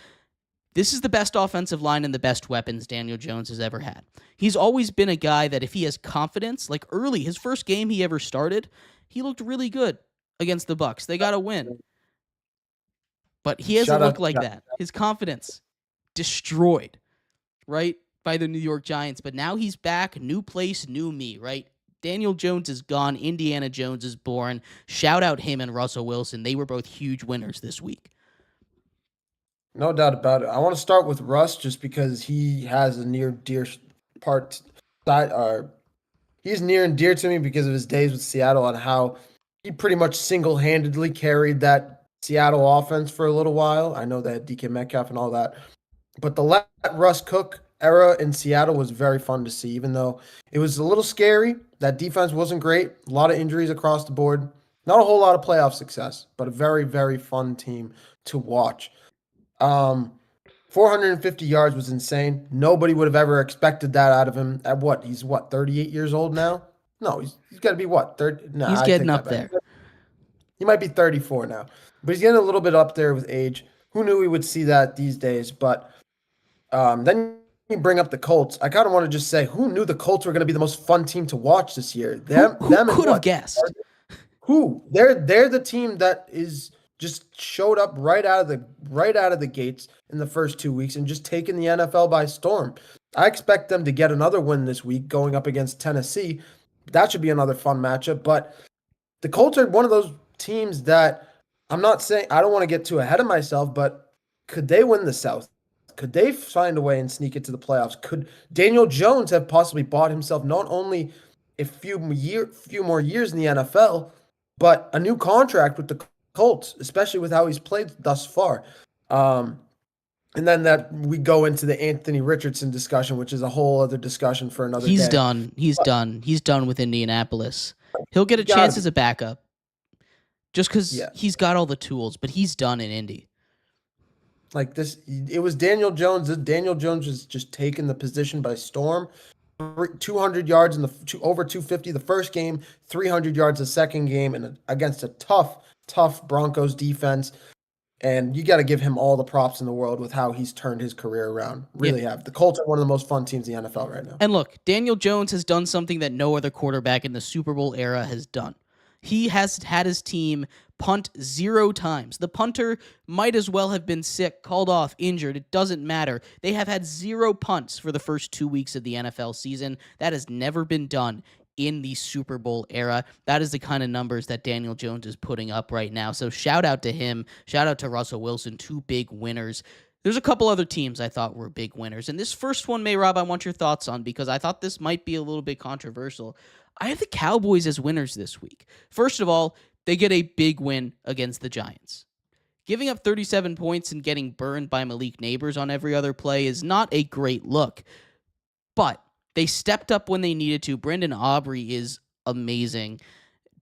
This is the best offensive line and the best weapons Daniel Jones has ever had. He's always been a guy that if he has confidence, like early, his first game he ever started, he looked really good against the Bucs. They got a win. But he hasn't looked like that. His confidence destroyed, right, by the New York Giants. But now he's back, new place, new me, right? Daniel Jones is gone. Indiana Jones is born. Shout out him and Russell Wilson. They were both huge winners this week. No doubt about it. I want to start with Russ just because he has a near dear part side. He's near and dear to me because of his days with Seattle and how he pretty much single-handedly carried that Seattle offense for a little while. I know they had DK Metcalf and all that, but the let Russ cook era in Seattle was very fun to see. Even though it was a little scary, that defense wasn't great. A lot of injuries across the board. Not a whole lot of playoff success, but a very, very fun team to watch. 450 yards was insane. Nobody would have ever expected that out of him. At what? He's 38 years old now? No, he's got to be what? 30? No, he's getting up there. He might be 34 now, but he's getting a little bit up there with age. Who knew we would see that these days? But then you bring up the Colts. I kind of want to just say, who knew the Colts were going to be the most fun team to watch this year? Who could have guessed? Who? They're the team that is just showed up right out of the gates in the first 2 weeks and just taken the NFL by storm. I expect them to get another win this week going up against Tennessee. That should be another fun matchup. But the Colts are one of those teams that I'm not saying, I don't want to get too ahead of myself, but could they win the South? Could they find a way and sneak into the playoffs? Could Daniel Jones have possibly bought himself not only a few more years in the NFL, but a new contract with the Colts, especially with how he's played thus far? And then that we go into the Anthony Richardson discussion, which is a whole other discussion for another day. He's done. He's done with Indianapolis. He'll get a chance as a backup just because he's got all the tools, but he's done in Indy. Like this, it was Daniel Jones. Daniel Jones was just taking the position by storm. 200 yards over 250 the first game, 300 yards the second game, and against a tough Broncos defense. And you got to give him all the props in the world with how he's turned his career around. Really have. The Colts are one of the most fun teams in the NFL right now. And look, Daniel Jones has done something that no other quarterback in the Super Bowl era has done. He has had his team punt 0 times. The punter might as well have been sick, called off, injured. It doesn't matter. They have had 0 punts for the first 2 weeks of the NFL season. That has never been done in the Super Bowl era. That is the kind of numbers that Daniel Jones is putting up right now. So shout out to him. Shout out to Russell Wilson, 2 big winners. There's a couple other teams I thought were big winners. And this first one, Mehrob, I want your thoughts on because I thought this might be a little bit controversial. I have the Cowboys as winners this week. First of all, they get a big win against the Giants. Giving up 37 points and getting burned by Malik Neighbors on every other play is not a great look. But they stepped up when they needed to. Brendan Aubrey is amazing.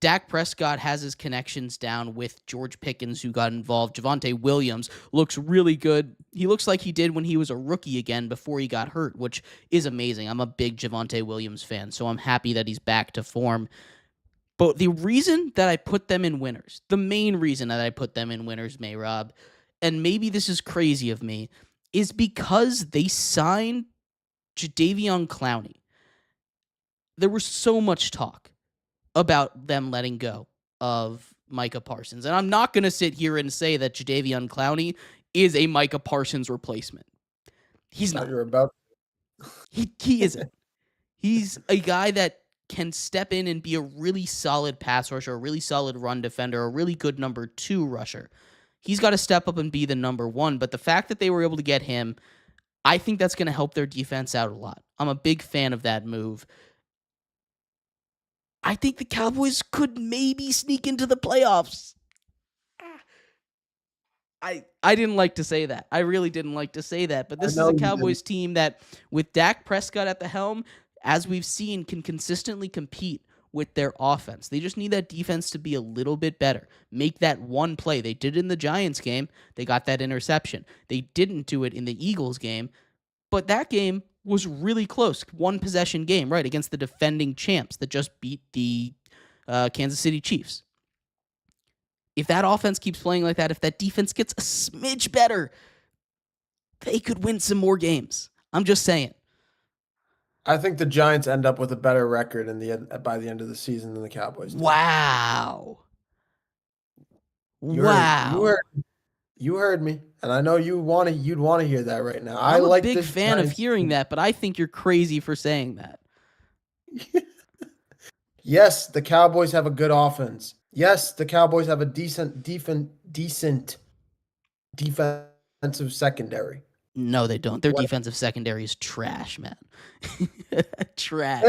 Dak Prescott has his connections down with George Pickens, who got involved. Javonte Williams looks really good. He looks like he did when he was a rookie again before he got hurt, which is amazing. I'm a big Javonte Williams fan, so I'm happy that he's back to form. But the reason that I put them in winners, the main reason that I put them in winners, Mehrob, and maybe this is crazy of me, is because they signed Jadeveon Clowney. There was so much talk about them letting go of Micah Parsons. And I'm not going to sit here and say that Jadeveon Clowney is a Micah Parsons replacement. He's not. You're about. He isn't. He's a guy that can step in and be a really solid pass rusher, a really solid run defender, a really good number 2 rusher. He's got to step up and be the number 1. But the fact that they were able to get him, I think that's going to help their defense out a lot. I'm a big fan of that move. I think the Cowboys could maybe sneak into the playoffs. I didn't like to say that. I really didn't like to say that. But this is a Cowboys team that, with Dak Prescott at the helm, as we've seen, can consistently compete with their offense. They just need that defense to be a little bit better. Make that one play. They did it in the Giants game. They got that interception. They didn't do it in the Eagles game. But that game was really close. 1-possession game, right, against the defending champs that just beat the Kansas City Chiefs. If that offense keeps playing like that, if that defense gets a smidge better, they could win some more games. I'm just saying. I think the Giants end up with a better record by the end of the season than the Cowboys do. Wow. You heard me, and I know you'd want to hear that right now. I'm a big fan of hearing that, but I think you're crazy for saying that. Yes, the Cowboys have a good offense. Yes, the Cowboys have a decent defensive secondary. No, they don't. Their defensive secondary is trash, man. Trash.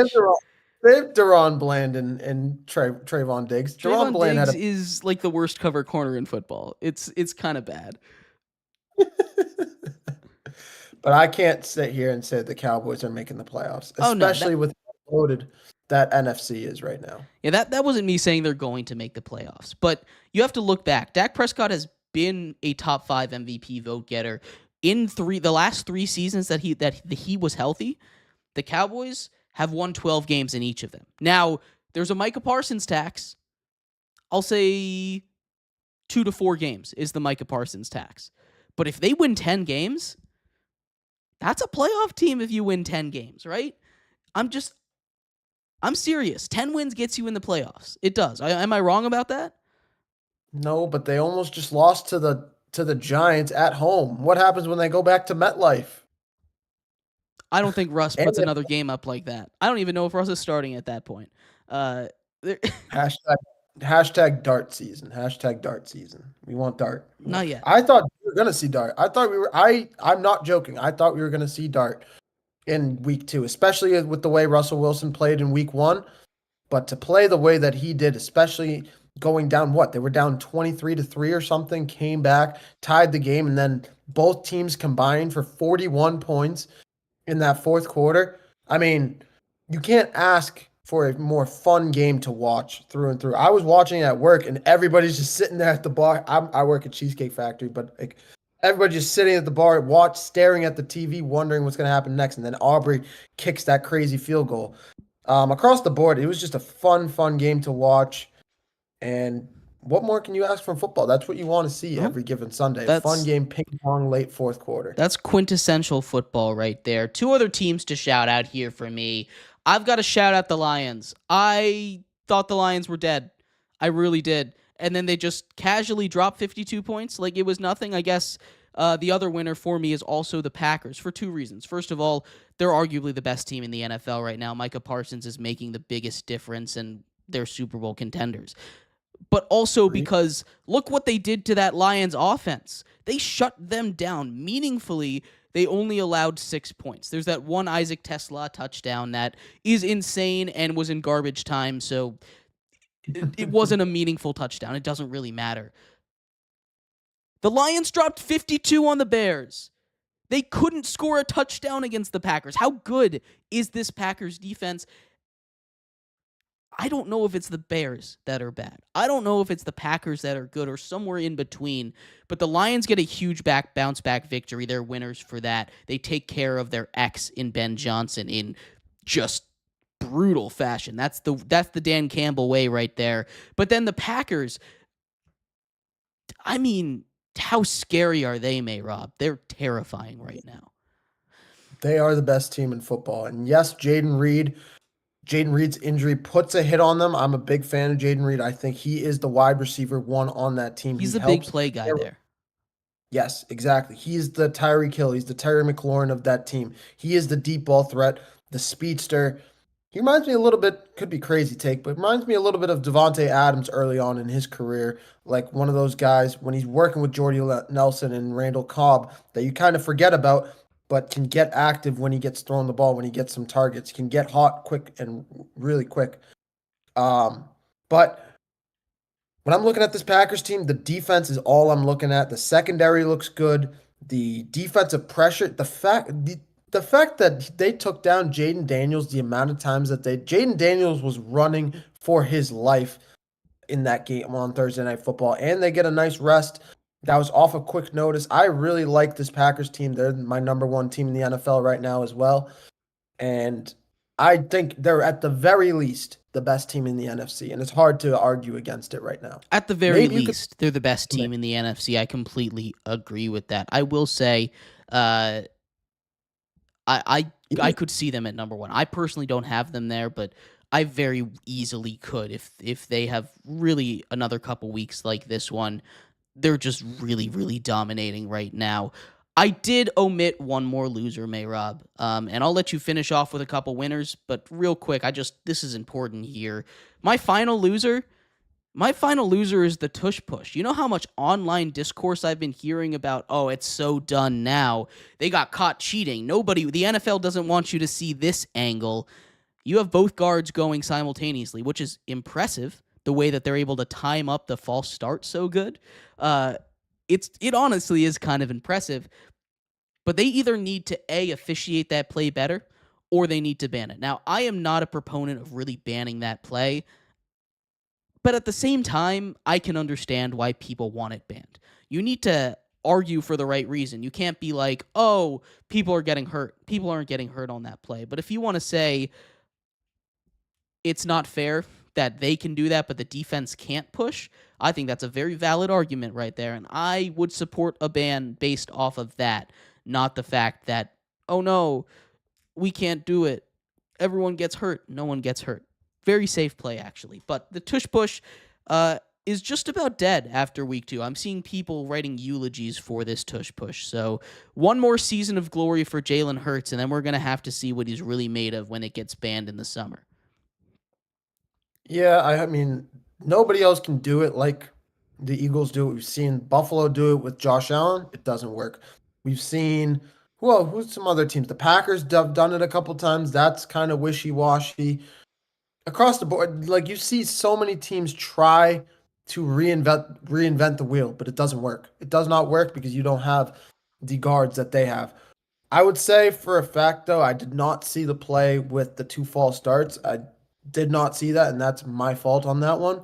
They have Deron Bland and Trayvon Diggs. Trayvon Diggs is like the worst cover corner in football. It's kind of bad. But I can't sit here and say the Cowboys are making the playoffs, especially with how loaded that NFC is right now. Yeah, that wasn't me saying they're going to make the playoffs. But you have to look back. Dak Prescott has been a top 5 MVP vote getter in the last 3 seasons that he was healthy. The Cowboys have won 12 games in each of them. Now, there's a Micah Parsons tax. I'll say 2 to 4 games is the Micah Parsons tax. But if they win 10 games, that's a playoff team if you win 10 games, right? I'm serious. 10 wins gets you in the playoffs. It does. Am I wrong about that? No, but they almost just lost to the Giants at home. What happens when they go back to MetLife? I don't think Russ puts another game up like that. I don't even know if Russ is starting at that point. Hashtag dart season. Hashtag dart season. We want dart. Not yet. I thought we were gonna see dart. I'm not joking. I thought we were gonna see dart in week 2, especially with the way Russell Wilson played in week 1. But to play the way that he did, especially going down they were down 23-3 or something, came back, tied the game, and then both teams combined for 41 points in that fourth quarter. I mean, you can't ask for a more fun game to watch through and through. I was watching at work, and everybody's just sitting there at the bar. I work at Cheesecake Factory, but everybody just sitting at the bar, staring at the TV, wondering what's going to happen next. And then Aubrey kicks that crazy field goal. Across the board, it was just a fun game to watch. And what more can you ask from football? That's what you want to see Well, every given Sunday. Fun that's game, ping pong, late fourth quarter. That's quintessential football right there. Two other teams to shout out here for me. I've got to shout out the Lions. I thought the Lions were dead. I really did. And then they just casually dropped 52 points like it was nothing. I guess the other winner for me is also the Packers for two reasons. First of all, they're arguably the best team in the NFL right now. Micah Parsons is making the biggest difference, and they're Super Bowl contenders, but also Agreed. because look what they did to that Lions offense. They shut them down meaningfully. They only allowed 6 points. There's that one Isaac Tesla touchdown that is insane and was in garbage time, so it wasn't a meaningful touchdown. It doesn't really matter. The Lions dropped 52 on the Bears. They couldn't score a touchdown against the Packers. How good is this Packers defense? I don't know if it's the Bears that are bad. I don't know if it's the Packers that are good or somewhere in between. But the Lions get a huge bounce back victory. They're winners for that. They take care of their ex in Ben Johnson in just brutal fashion. That's the Dan Campbell way right there. But then the Packers, I mean, how scary are they, Mehrob? They're terrifying right now. They are the best team in football. And yes, Jaden Reed's injury puts a hit on them. I'm a big fan of Jaden Reed. I think he is the wide receiver one on that team. He's He the big helps. play guy there. Yes, exactly. He's the Tyreek Hill. He's the Terry McLaurin of that team. He is the deep ball threat, the speedster. He reminds me a little bit, could be crazy take, but reminds me a little bit of Devontae Adams early on in his career. Like one of those guys when he's working with Jordy Nelson and Randall Cobb that you kind of forget about, but can get active when he gets thrown the ball, when he gets some targets, can get hot quick and really quick. But when I'm looking at this Packers team, the defense is all I'm looking at. The secondary looks good. The defensive pressure, the fact that they took down Jaden Daniels, the amount of times that Jaden Daniels was running for his life in that game on Thursday Night Football, and they get a nice rest. That was off a quick notice. I really like this Packers team. They're my number one team in the NFL right now as well. And I think they're at the very least the best team in the NFC, and it's hard to argue against it right now. At the very Maybe you could. least, they're the best team in the NFC. I completely agree with that. I will say, I could see them at number one. I personally don't have them there, but I very easily could if they have really another couple weeks like this one. They're just really, really dominating right now. I did omit one more loser, Mehrob, and I'll let you finish off with a couple winners. But real quick, this is important here. My final loser is the tush push. You know how much online discourse I've been hearing about, oh, it's so done now. They got caught cheating. The NFL doesn't want you to see this angle. You have both guards going simultaneously, which is impressive, the way that they're able to time up the false start so good. It honestly is kind of impressive, but they either need to officiate that play better or they need to ban it. Now, I am not a proponent of really banning that play, but at the same time, I can understand why people want it banned. You need to argue for the right reason. You can't be like, oh, people are getting hurt. People aren't getting hurt on that play. But if you want to say it's not fair that they can do that, but the defense can't push, I think that's a very valid argument right there. And I would support a ban based off of that, not the fact that, oh no, we can't do it. Everyone gets hurt. No one gets hurt. Very safe play, actually. But the tush push is just about dead after week 2. I'm seeing people writing eulogies for this tush push. So one more season of glory for Jalen Hurts, and then we're going to have to see what he's really made of when it gets banned in the summer. Yeah, I mean, nobody else can do it like the Eagles do it. We've seen Buffalo do it with Josh Allen. It doesn't work. We've seen, well, who's some other teams? The Packers have done it a couple times. That's kind of wishy-washy. Across the board, like you see so many teams try to reinvent the wheel, but it doesn't work. It does not work because you don't have the guards that they have. I would say for a fact, though, I did not see the play with the 2 false starts. I did not see that, and that's my fault on that one.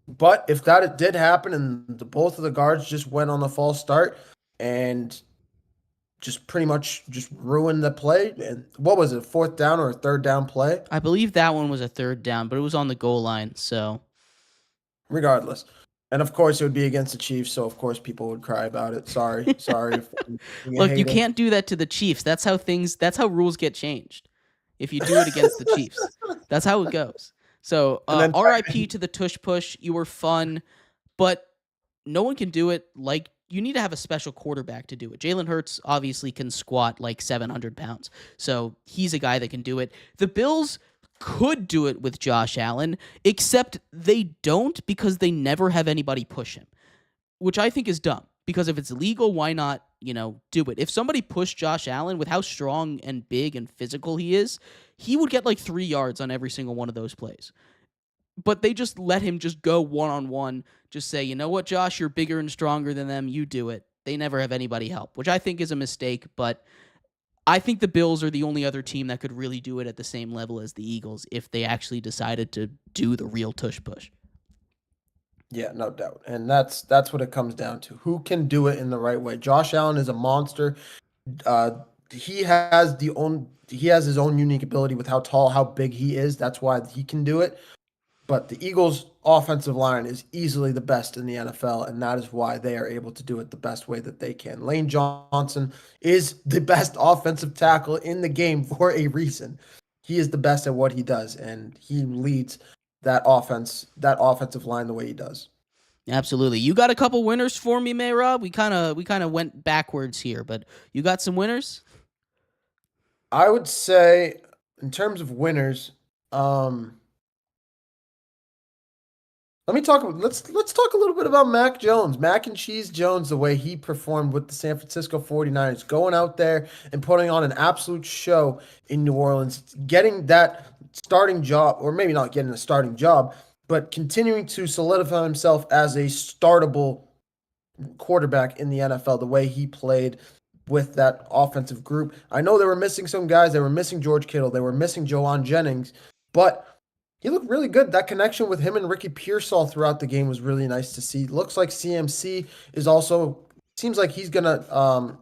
But if that did happen and both of the guards just went on the false start and just pretty much just ruined the play, and what was it, 4th down or a 3rd down play? I believe that one was a 3rd down, but it was on the goal line, so. regardless. And of course, it would be against the Chiefs, so of course people would cry about it. Sorry if I'm being a Look, you hater. can't do that to the Chiefs. That's how rules get changed. If you do it against the Chiefs, that's how it goes. So, And then RIP to the tush push. You were fun, but no one can do it. Like, you need to have a special quarterback to do it. Jalen Hurts obviously can squat like 700 pounds, so he's a guy that can do it. The Bills could do it with Josh Allen, except they don't because they never have anybody push him, which I think is dumb. Because if it's legal, why not, do it? If somebody pushed Josh Allen with how strong and big and physical he is, he would get like 3 yards on every single one of those plays. But they just let him just go one-on-one, just say, you know what, Josh, you're bigger and stronger than them, you do it. They never have anybody help, which I think is a mistake, but I think the Bills are the only other team that could really do it at the same level as the Eagles if they actually decided to do the real tush push. Yeah, no doubt. And that's what it comes down to. Who can do it in the right way? Josh Allen is a monster. Uh, he has his own unique ability with how tall, how big he is. That's why he can do it. But the Eagles' offensive line is easily the best in the NFL, and that is why they are able to do it the best way that they can. Lane Johnson is the best offensive tackle in the game for a reason. He is the best at what he does, and he leads that offensive line the way he does. Absolutely. You got a couple winners for me, Mehrob? We kind of went backwards here, but you got some winners? I would say, in terms of winners, let's talk a little bit about Mac Jones. Mac and Cheese Jones, the way he performed with the San Francisco 49ers, going out there and putting on an absolute show in New Orleans, getting that starting job, or maybe not getting a starting job, but continuing to solidify himself as a startable quarterback in the NFL, the way he played with that offensive group. I know they were missing some guys. They were missing George Kittle. They were missing Joanne Jennings, but he looked really good. That connection with him and Ricky Pearsall throughout the game was really nice to see. Looks like CMC is also seems like he's gonna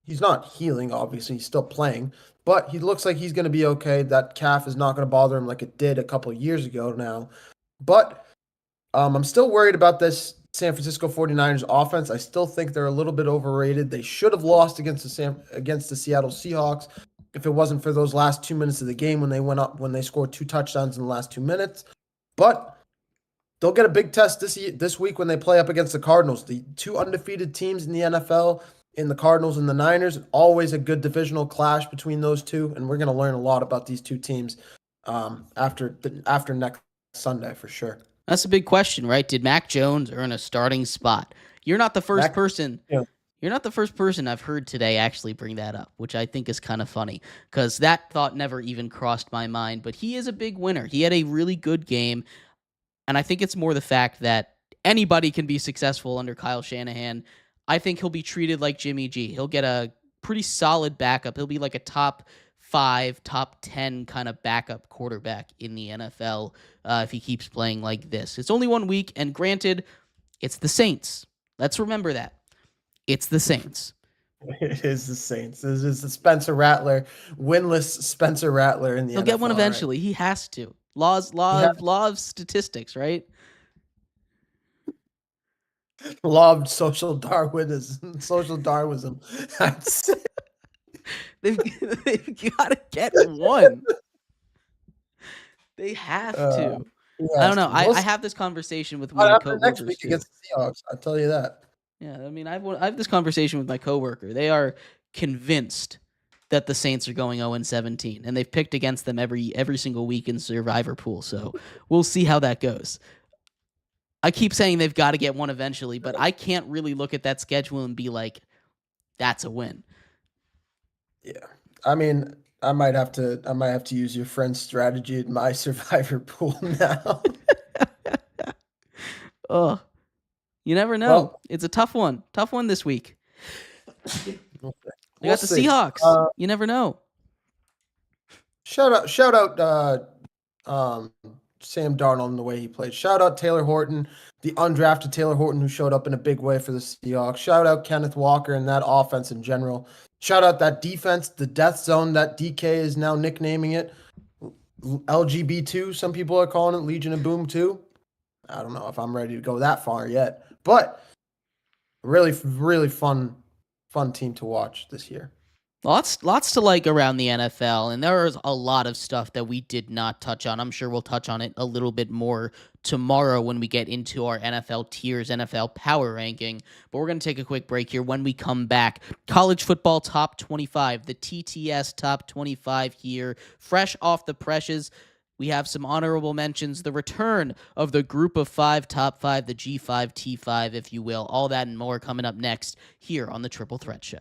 he's not healing, obviously, he's still playing, but he looks like he's gonna be okay. That calf is not gonna bother him like it did a couple of years ago now. But I'm still worried about this San Francisco 49ers offense. I still think they're a little bit overrated. They should have lost against the Seattle Seahawks if it wasn't for those last 2 minutes of the game when they scored 2 touchdowns in the last 2 minutes. But they'll get a big test this week when they play up against the Cardinals. The 2 undefeated teams in the NFL, in the Cardinals and the Niners. Always a good divisional clash between those two, and we're going to learn a lot about these two teams after next Sunday for sure. That's a big question, right? Did Mac Jones earn a starting spot? You're not the first person. Yeah. You're not the first person I've heard today actually bring that up, which I think is kind of funny because that thought never even crossed my mind. But he is a big winner. He had a really good game, and I think it's more the fact that anybody can be successful under Kyle Shanahan. I think he'll be treated like Jimmy G. He'll get a pretty solid backup. He'll be like a top 5, top 10 kind of backup quarterback in the NFL if he keeps playing like this. It's only 1 week, and granted, it's the Saints. Let's remember that. It's the Saints. It is the Saints. This is the Spencer Rattler, winless Spencer Rattler in the NFL. He'll get one eventually. Right? He has to. Law of statistics, right? Law of social Darwinism. They've got to get one. They have to. I don't know. I have this conversation with my coworkers next week against the Seahawks. I'll tell you that. Yeah, I mean, I have this conversation with my coworker. They are convinced that the Saints are going 0-17, and they've picked against them every single week in Survivor Pool. So we'll see how that goes. I keep saying they've got to get one eventually, but I can't really look at that schedule and be like, that's a win. Yeah, I mean, I might have to use your friend's strategy in my Survivor Pool now. Oh. You never know. Well, it's a tough one. Tough one this week. They got the Seahawks. You never know. Shout out Sam Darnold and the way he played. Shout out Taylor Horton, the undrafted Taylor Horton who showed up in a big way for the Seahawks. Shout out Kenneth Walker and that offense in general. Shout out that defense, the death zone that DK is now nicknaming it. LGB2, some people are calling it Legion of Boom 2. I don't know if I'm ready to go that far yet, but really, really fun team to watch this year. Lots to like around the NFL, and there is a lot of stuff that we did not touch on. I'm sure we'll touch on it a little bit more tomorrow when we get into our NFL tiers, NFL power ranking. But we're going to take a quick break here. When we come back, college football top 25, the TTS top 25 here, fresh off the presses. We have some honorable mentions, the return of the group of five, top five, the G5, T5, if you will. All that and more coming up next here on the Triple Threat Show.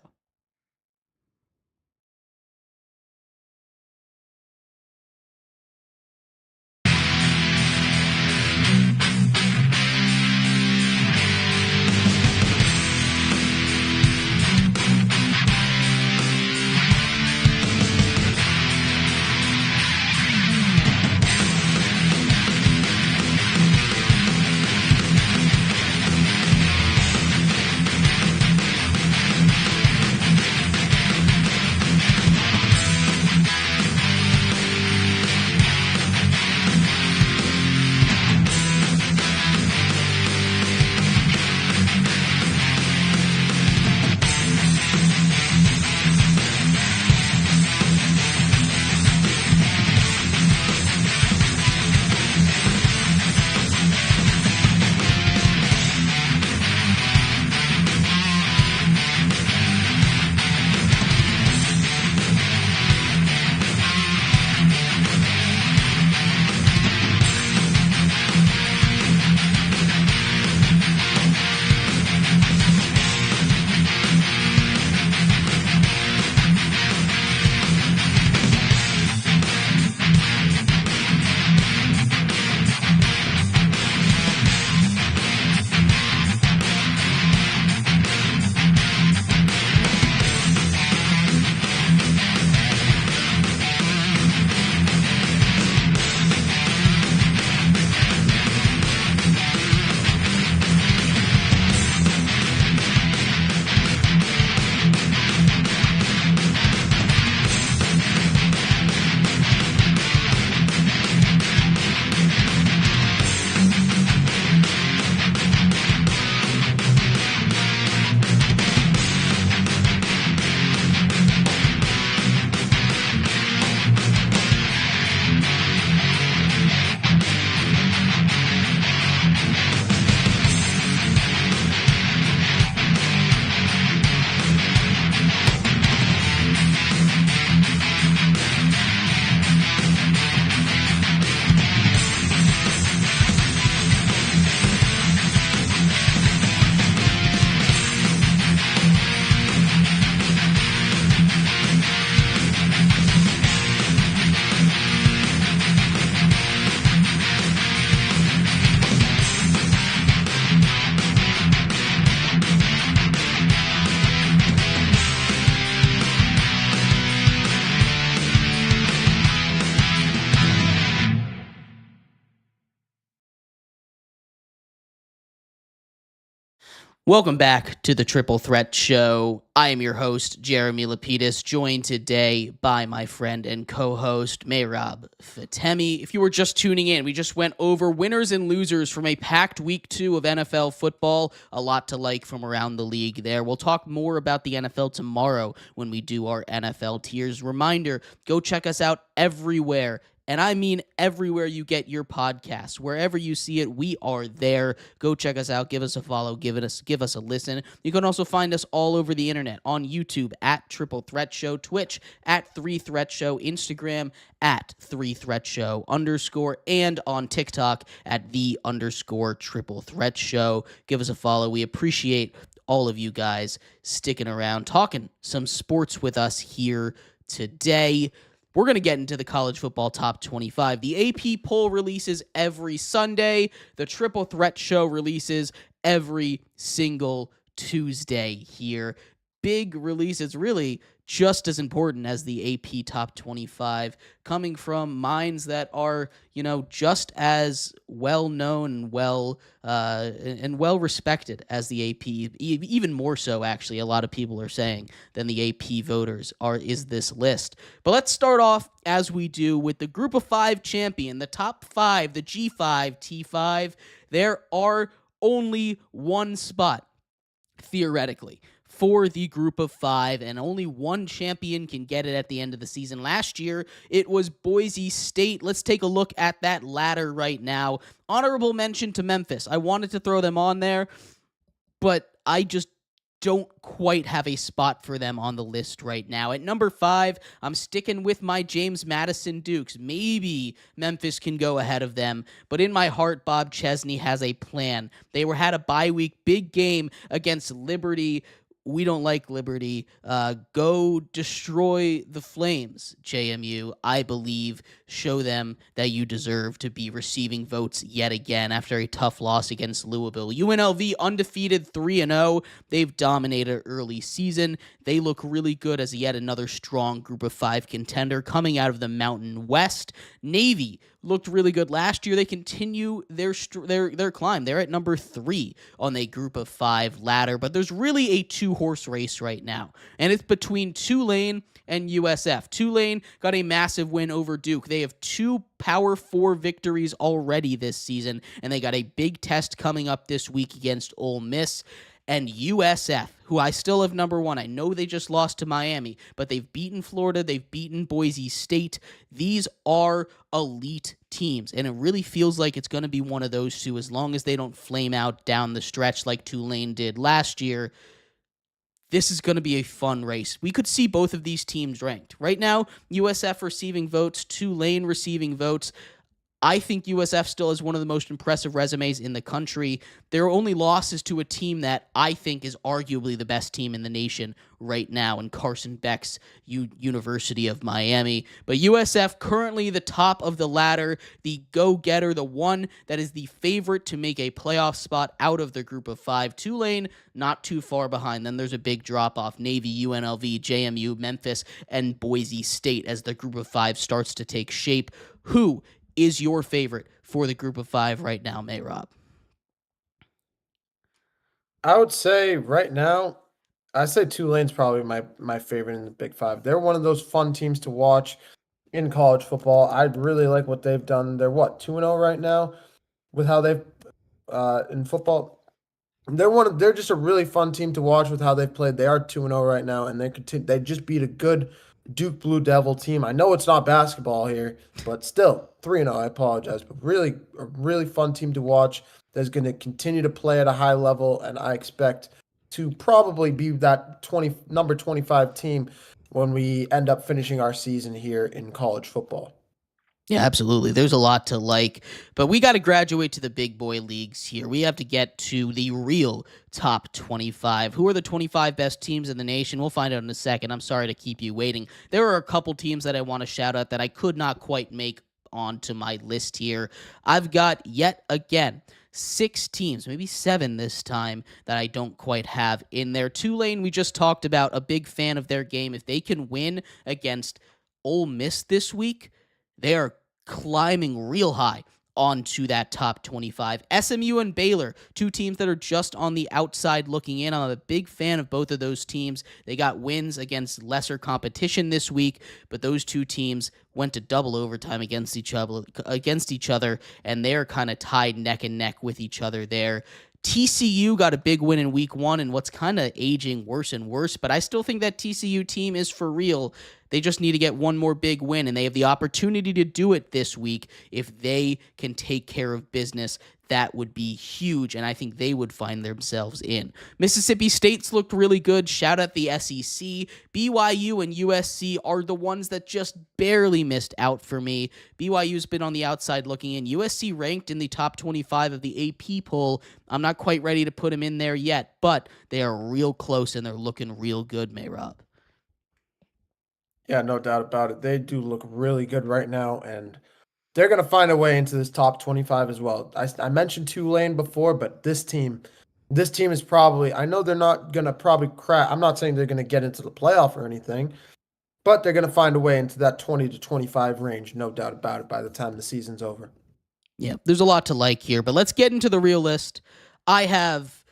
Welcome back to the Triple Threat Show. I am your host, Jeremy Lapidus, joined today by my friend and co-host, Mehrob Fatemi. If you were just tuning in, we just went over winners and losers from a packed week 2 of NFL football. A lot to like from around the league there. We'll talk more about the NFL tomorrow when we do our NFL tiers. Reminder, go check us out everywhere. And I mean everywhere you get your podcasts. Wherever you see it, we are there. Go check us out. Give us a follow. Give us a listen. You can also find us all over the internet on YouTube at Triple Threat Show, Twitch at 3 Threat Show, Instagram at 3 Threat Show _, and on TikTok at _, Triple Threat Show. Give us a follow. We appreciate all of you guys sticking around, talking some sports with us here today. We're going to get into the college football top 25. The AP poll releases every Sunday. The Triple Threat Show releases every single Tuesday here. big release. It's really just as important as the AP top 25, coming from minds that are, just as well known and well respected as the AP, even more so, actually. A lot of people are saying than the AP voters is this list. But let's start off as we do with the Group of 5 champion, the top 5, the G5, T5. There are only one spot, theoretically, for the Group of 5, and only one champion can get it at the end of the season. Last year, it was Boise State. Let's take a look at that ladder right now. Honorable mention to Memphis. I wanted to throw them on there, but I just don't quite have a spot for them on the list right now. At number 5, I'm sticking with my James Madison Dukes. Maybe Memphis can go ahead of them, but in my heart, Bob Chesney has a plan. They had a bye week, big game against Liberty. We don't like Liberty. Go destroy the Flames, JMU. I believe. Show them that you deserve to be receiving votes yet again after a tough loss against Louisville. UNLV undefeated 3-0. They've dominated early season. They look really good as yet another strong Group of 5 contender coming out of the Mountain West. Navy looked really good last year. They continue their climb. They're at number 3 on the Group of 5 ladder, but there's really a two-horse race right now, and it's between Tulane and USF. Tulane got a massive win over Duke. They have 2 Power 4 victories already this season, and they got a big test coming up this week against Ole Miss. And USF, who I still have number 1. I know they just lost to Miami, but they've beaten Florida. They've beaten Boise State. These are elite teams, and it really feels like it's going to be one of those two as long as they don't flame out down the stretch like Tulane did last year. This is going to be a fun race. We could see both of these teams ranked. Right now, USF receiving votes, Tulane receiving votes. I think USF still has one of the most impressive resumes in the country. Their only loss is to a team that I think is arguably the best team in the nation right now in Carson Beck's University of Miami. But USF currently the top of the ladder, the go-getter, the one that is the favorite to make a playoff spot out of the Group of 5. Tulane, not too far behind. Then there's a big drop-off. Navy, UNLV, JMU, Memphis, and Boise State as the Group of 5 starts to take shape. Who is your favorite for the Group of 5 right now, Mehrob? I would say right now, I say Tulane's probably my favorite in the Big 5. They're one of those fun teams to watch in college football. I really like what they've done. They're 2-0 right now with how they've in football. They're just a really fun team to watch with how they've played. They are 2-0 right now, and they just beat a good Duke Blue Devil team. I know it's not basketball here, but still 3-0. I apologize, but really a really fun team to watch. That's going to continue to play at a high level, and I expect to probably be that number 25 team when we end up finishing our season here in college football. Yeah, absolutely. There's a lot to like, but we got to graduate to the big boy leagues here. We have to get to the real top 25. Who are the 25 best teams in the nation? We'll find out in a second. I'm sorry to keep you waiting. There are a couple teams that I want to shout out that I could not quite make onto my list here. I've got yet again 6 teams, maybe 7 this time, that I don't quite have in there. Tulane, we just talked about, a big fan of their game. If they can win against Ole Miss this week, they are climbing real high onto that top 25. SMU and Baylor, 2 teams that are just on the outside looking in. I'm a big fan of both of those teams. They got wins against lesser competition this week, but those 2 teams went to double overtime against each other, and they're kind of tied neck and neck with each other there. TCU got a big win in week 1 and what's kind of aging worse and worse, but I still think that TCU team is for real. They just need to get one more big win, and they have the opportunity to do it this week if they can take care of business. That would be huge, and I think they would find themselves in. Mississippi State's looked really good. Shout out the SEC. BYU and USC are the ones that just barely missed out for me. BYU's been on the outside looking in. USC ranked in the top 25 of the AP poll. I'm not quite ready to put them in there yet, but they are real close, and they're looking real good, Mehrob. Yeah, no doubt about it. They do look really good right now, and they're going to find a way into this top 25 as well. I mentioned Tulane before, but this team, this team is probably, I know they're not going to probably crack. I'm not saying they're going to get into the playoff or anything, but they're going to find a way into that 20 to 25 range, no doubt about it, by the time the season's over. Yeah, there's a lot to like here, but let's get into the real list. I have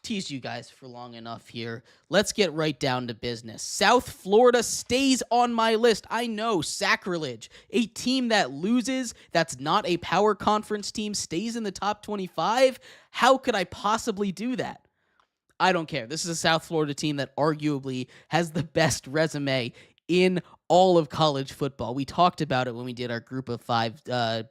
teased you guys for long enough here. Let's get right down to business. South Florida stays on my list. I know, sacrilege. A team that loses, that's not a power conference team, stays in the top 25? How could I possibly do that? I don't care. This is a South Florida team that arguably has the best resume in all of college football. We talked about it when we did our group of five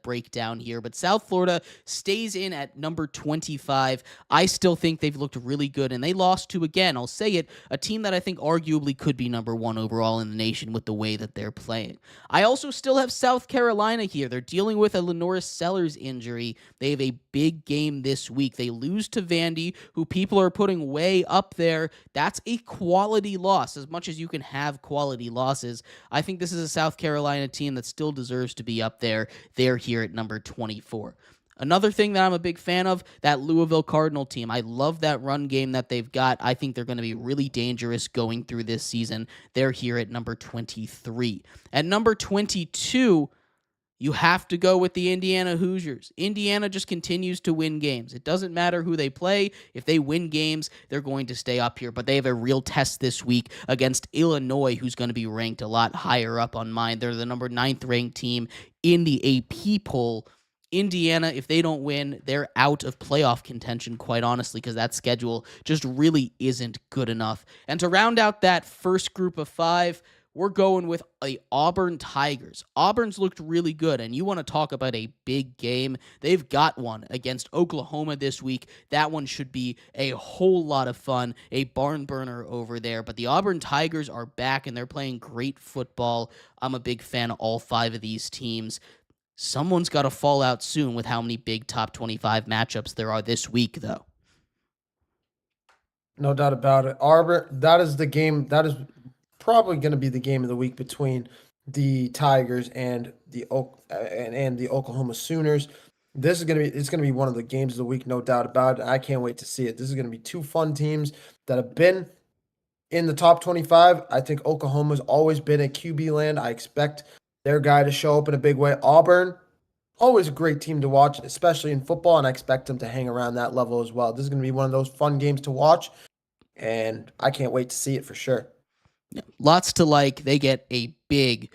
breakdown here, but South Florida stays in at number 25. I still think they've looked really good, and they lost to, again, I'll say it, a team that I think arguably could be number one overall in the nation with the way that they're playing. I also still have South Carolina here. They're dealing with a Lenoris Sellers injury. They have a big game this week. They lose to Vandy, who people are putting way up there. That's a quality loss. As much as you can have quality losses, I think this is a South Carolina team that still deserves to be up there. They're here at number 24. Another thing that I'm a big fan of, that Louisville Cardinal team. I love that run game that they've got. I think they're going to be really dangerous going through this season. They're here at number 23. At number 22, you have to go with the Indiana Hoosiers. Indiana just continues to win games. It doesn't matter who they play. If they win games, they're going to stay up here. But they have a real test this week against Illinois, who's going to be ranked a lot higher up on mine. They're the number 9th ranked team in the AP poll. Indiana, if they don't win, they're out of playoff contention, quite honestly, because that schedule just really isn't good enough. And to round out that first group of five, we're going with the Auburn Tigers. Auburn's looked really good, and you want to talk about a big game. They've got one against Oklahoma this week. That one should be a whole lot of fun, a barn burner over there. But the Auburn Tigers are back, and they're playing great football. I'm a big fan of all five of these teams. Someone's got to fall out soon with how many big top 25 matchups there are this week, though. No doubt about it. Auburn, that is the game. That is probably going to be the game of the week between the Tigers and the Oklahoma Sooners. It's going to be one of the games of the week, no doubt about it. I can't wait to see it. This is going to be two fun teams that have been in the top 25. I think Oklahoma's always been a QB land. I expect their guy to show up in a big way. Auburn, always a great team to watch, especially in football, and I expect them to hang around that level as well. This is going to be one of those fun games to watch, and I can't wait to see it for sure. Yeah, lots to like. They get a big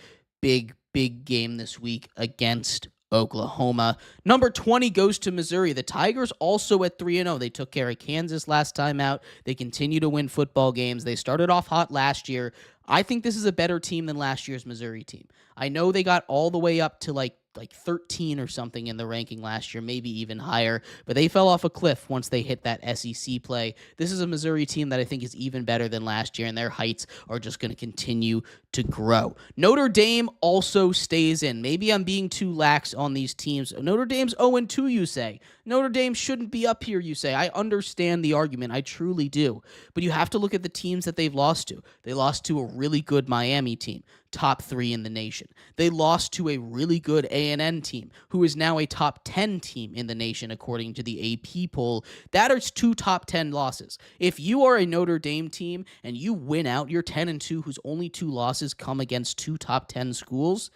game this week against Oklahoma. Number 20 goes to Missouri. The Tigers also at 3-0. They took care of Kansas last time out. They continue to win football games. They started off hot last year. I think this is a better team than last year's Missouri team. I know they got all the way up to like 13 or something in the ranking last year, maybe even higher, but they fell off a cliff once they hit that SEC play. This is a Missouri team that I think is even better than last year, and their heights are just going to continue to grow. Notre Dame also stays in. Maybe I'm being too lax on these teams. Notre Dame's 0-2, you say. Notre Dame shouldn't be up here, you say. I understand the argument. I truly do. But you have to look at the teams that they've lost to. They lost to a really good Miami team, top 3 in the nation. They lost to a really good A&M team, who is now a top 10 team in the nation, according to the AP poll. That is 2 top 10 losses. If you are a Notre Dame team and you win out, you're 10-2, whose only 2 losses come against 2 top 10 schools,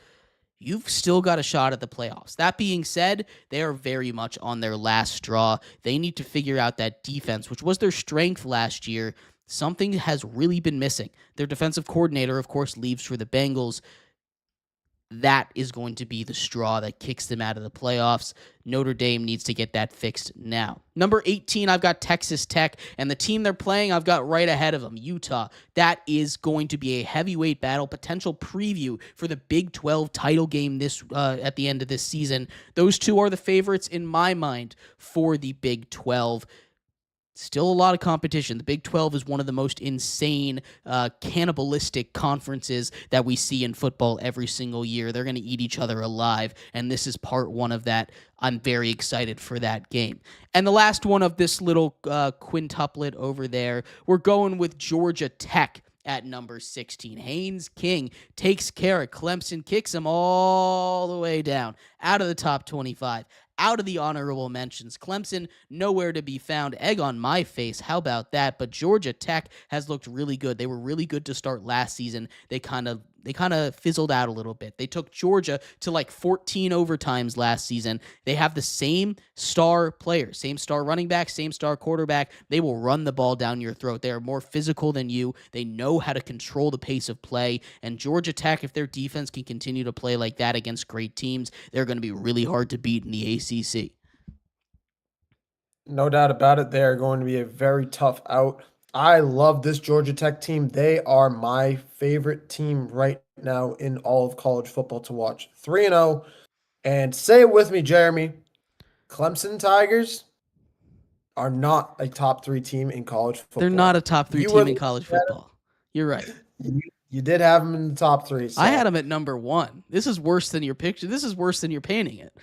you've still got a shot at the playoffs. That being said, they are very much on their last straw. They need to figure out that defense, which was their strength last year. Something has really been missing. Their defensive coordinator, of course, leaves for the Bengals. That is going to be the straw that kicks them out of the playoffs. Notre Dame needs to get that fixed now. Number 18, I've got Texas Tech, and the team they're playing, I've got right ahead of them, Utah. That is going to be a heavyweight battle, potential preview for the Big 12 title game this at the end of this season. Those two are the favorites in my mind for the Big 12. Still a lot of competition. The Big 12 is one of the most insane, cannibalistic conferences that we see in football every single year. They're going to eat each other alive, and this is part 1 of that. I'm very excited for that game. And the last one of this little quintuplet over there, we're going with Georgia Tech at number 16. Haynes King takes care of Clemson, kicks him all the way down, out of the top 25. out of the honorable mentions. Clemson, nowhere to be found. Egg on my face. How about that? But Georgia Tech has looked really good. They were really good to start last season. They kind of fizzled out a little bit. They took Georgia to like 14 overtimes last season. They have the same star players, same star running back, same star quarterback. They will run the ball down your throat. They are more physical than you. They know how to control the pace of play. And Georgia Tech, if their defense can continue to play like that against great teams, they're going to be really hard to beat in the ACC. No doubt about it. They are going to be a very tough out. I love this Georgia Tech team. They are my favorite team right now in all of college football to watch. 3-0. And say it with me, Jeremy. Clemson Tigers are not a top 3 team in college football. They're not a top 3 team in college football. You're right. You did have them in the top 3. So. I had them at number 1. This is worse than your picture. This is worse than you're painting it.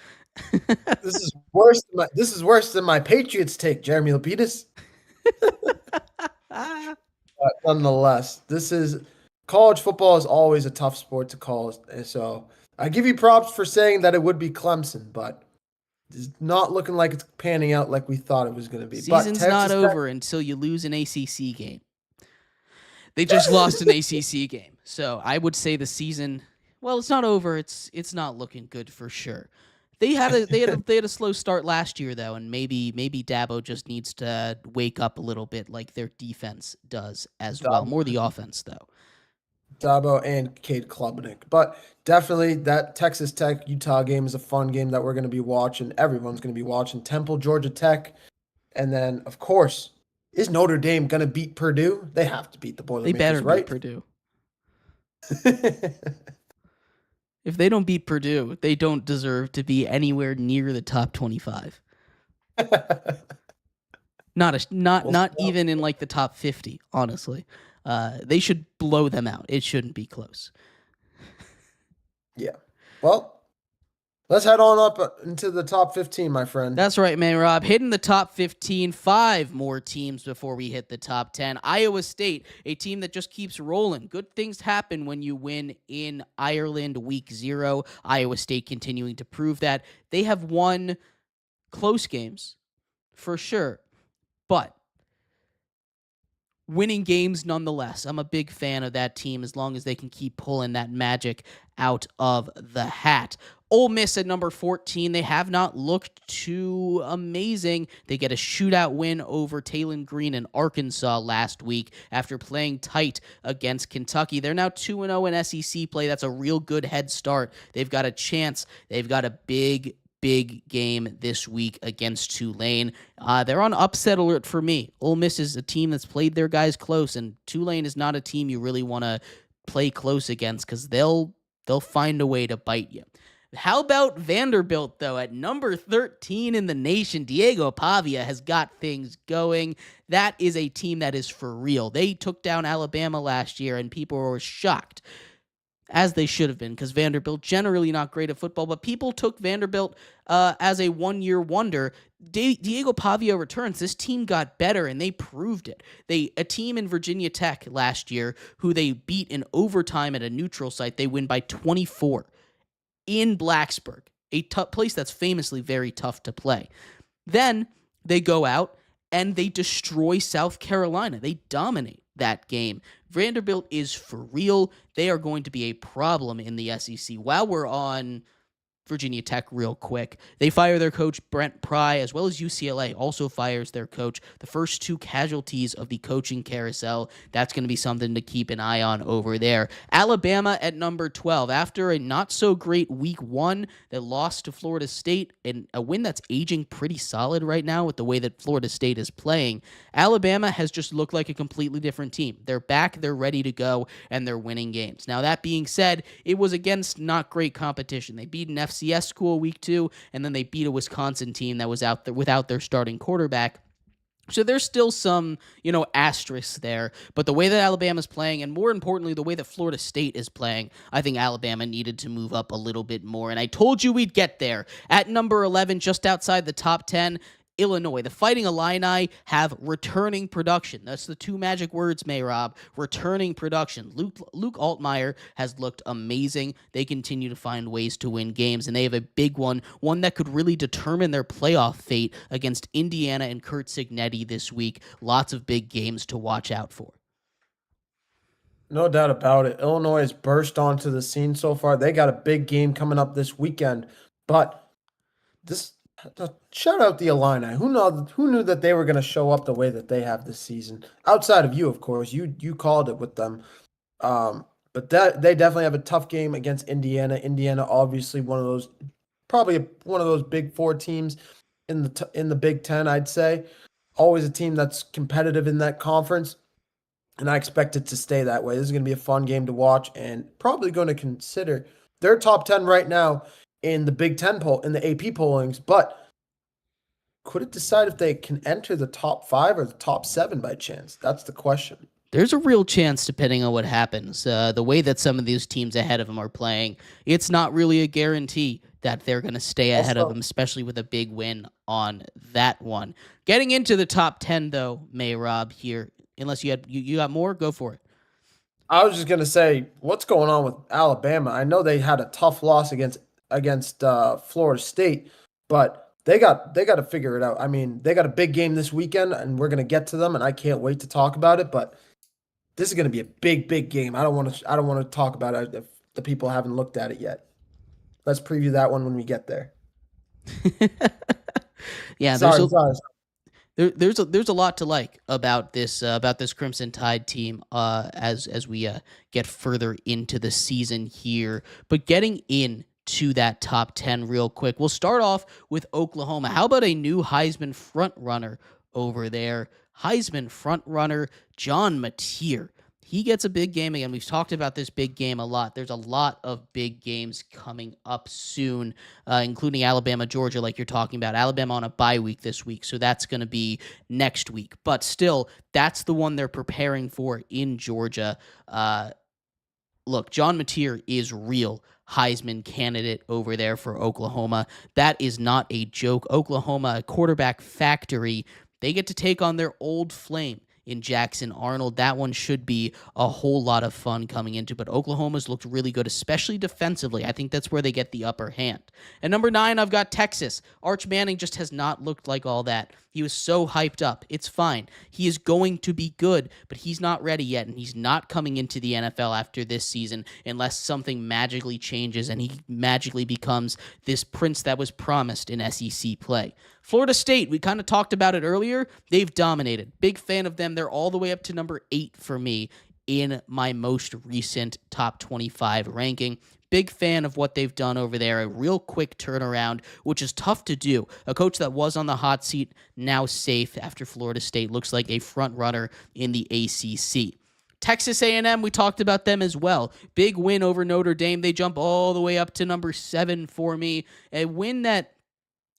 This is worse than my Patriots take, Jeremy Lapidus. But nonetheless, college football is always a tough sport to call. So I give you props for saying that it would be Clemson, but it's not looking like it's panning out like we thought it was going to be. Season's not over until you lose an ACC game. They just lost an ACC game. So I would say the season, well, it's not over. It's not looking good for sure. They had a slow start last year though, and maybe Dabo just needs to wake up a little bit like their defense does as well. More the offense though. Dabo and Cade Klubnik. But definitely that Texas Tech Utah game is a fun game that we're going to be watching. Everyone's going to be watching. Temple, Georgia Tech. And then, of course, is Notre Dame going to beat Purdue? They have to beat the Boilermakers, They better right? beat Purdue. If they don't beat Purdue, they don't deserve to be anywhere near the top 25. Not even in like the top 50, honestly. They should blow them out. It shouldn't be close. Yeah. Well, let's head on up into the top 15, my friend. That's right, Mehrob. Hitting the top 15, 5 more teams before we hit the top 10. Iowa State, a team that just keeps rolling. Good things happen when you win in Ireland week 0. Iowa State continuing to prove that. They have won close games, for sure, but winning games nonetheless. I'm a big fan of that team as long as they can keep pulling that magic out of the hat. Ole Miss at number 14, they have not looked too amazing. They get a shootout win over Taylor Green in Arkansas last week after playing tight against Kentucky. They're now 2-0 in SEC play. That's a real good head start. They've got a chance. They've got a big game this week against Tulane. They're on upset alert for me. Ole Miss is a team that's played their guys close, and Tulane is not a team you really want to play close against because they'll find a way to bite you. How about Vanderbilt, though? At number 13 in the nation, Diego Pavia has got things going. That is a team that is for real. They took down Alabama last year, and people were shocked, as they should have been, because Vanderbilt generally not great at football, but people took Vanderbilt as a one-year wonder. Diego Pavia returns. This team got better, and they proved it. A team in Virginia Tech last year who they beat in overtime at a neutral site, they win by 24 in Blacksburg, a place that's famously very tough to play. Then they go out and they destroy South Carolina. They dominate that game. Vanderbilt is for real. They are going to be a problem in the SEC. While we're on Virginia Tech real quick, they fire their coach Brent Pry, as well as UCLA also fires their coach. The first 2 casualties of the coaching carousel. That's going to be something to keep an eye on over there. Alabama at number 12. After a not so great week 1 that lost to Florida State, and a win that's aging pretty solid right now with the way that Florida State is playing, Alabama has just looked like a completely different team. They're back, they're ready to go, and they're winning games. Now, that being said, it was against not great competition. They beat an FCS school week 2, and then they beat a Wisconsin team that was out there without their starting quarterback. So there's still some, asterisks there. But the way that Alabama's playing, and more importantly, the way that Florida State is playing, I think Alabama needed to move up a little bit more. And I told you we'd get there. At number 11, just outside the top 10, Illinois. The Fighting Illini have returning production. That's the two magic words, Mehrob. Returning production. Luke Altmaier has looked amazing. They continue to find ways to win games, and they have a big one that could really determine their playoff fate against Indiana and Curt Cignetti this week. Lots of big games to watch out for. No doubt about it. Illinois has burst onto the scene so far. They got a big game coming up this weekend, but this shout out the Illini. Who knew that they were going to show up the way that they have this season? Outside of you, of course. You called it with them. But they definitely have a tough game against Indiana. Indiana, obviously probably one of those Big Four teams in the Big Ten. I'd say always a team that's competitive in that conference, and I expect it to stay that way. This is going to be a fun game to watch, and probably going to consider their top 10 right now in the Big Ten poll, in the AP pollings, but could it decide if they can enter the top 5 or the top 7 by chance? That's the question. There's a real chance, depending on what happens. The way that some of these teams ahead of them are playing, it's not really a guarantee that they're going to stay ahead of them, especially with a big win on that one. Getting into the top 10, though, Mehrob here, unless you got more, go for it. I was just going to say, what's going on with Alabama? I know they had a tough loss against Florida State, but they got to figure it out. I mean, they got a big game this weekend, and we're going to get to them, and I can't wait to talk about it, but this is going to be a big game. I don't want to talk about it if the people haven't looked at it yet. Let's preview that one when we get there. Yeah, there's a lot to like about this Crimson Tide team as we get further into the season here. But getting into that top 10 real quick, we'll start off with Oklahoma. How about a new Heisman front runner over there? Heisman front runner John Mateer. He gets a big game again. We've talked about this big game a lot. There's a lot of big games coming up soon, including Alabama, Georgia, like you're talking about. Alabama on a bye week this week, so that's going to be next week. But still, that's the one they're preparing for in Georgia. Look, John Mateer is real Heisman candidate over there for Oklahoma. That is not a joke. Oklahoma, a quarterback factory. They get to take on their old flame in Jackson Arnold. That one should be a whole lot of fun coming into, but Oklahoma's looked really good, especially defensively. I think that's where they get the upper hand. At number 9, I've got Texas. Arch Manning just has not looked like all that. He was so hyped up. It's fine. He is going to be good, but he's not ready yet, and he's not coming into the NFL after this season unless something magically changes and he magically becomes this prince that was promised in SEC play. Florida State, we kind of talked about it earlier. They've dominated. Big fan of them. They're all the way up to number 8 for me in my most recent top 25 ranking. Big fan of what they've done over there. A real quick turnaround, which is tough to do. A coach that was on the hot seat, now safe after Florida State. Looks like a front runner in the ACC. Texas A&M, we talked about them as well. Big win over Notre Dame. They jump all the way up to number 7 for me. A win that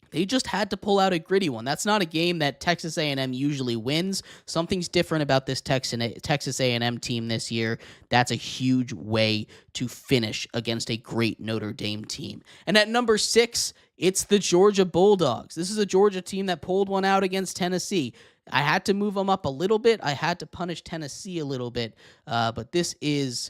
they just had to pull out a gritty one. That's not a game that Texas A&M usually wins. Something's different about this Texas A&M team this year. That's a huge way to finish against a great Notre Dame team. And at number 6, it's the Georgia Bulldogs. This is a Georgia team that pulled one out against Tennessee. I had to move them up a little bit. I had to punish Tennessee a little bit. But this is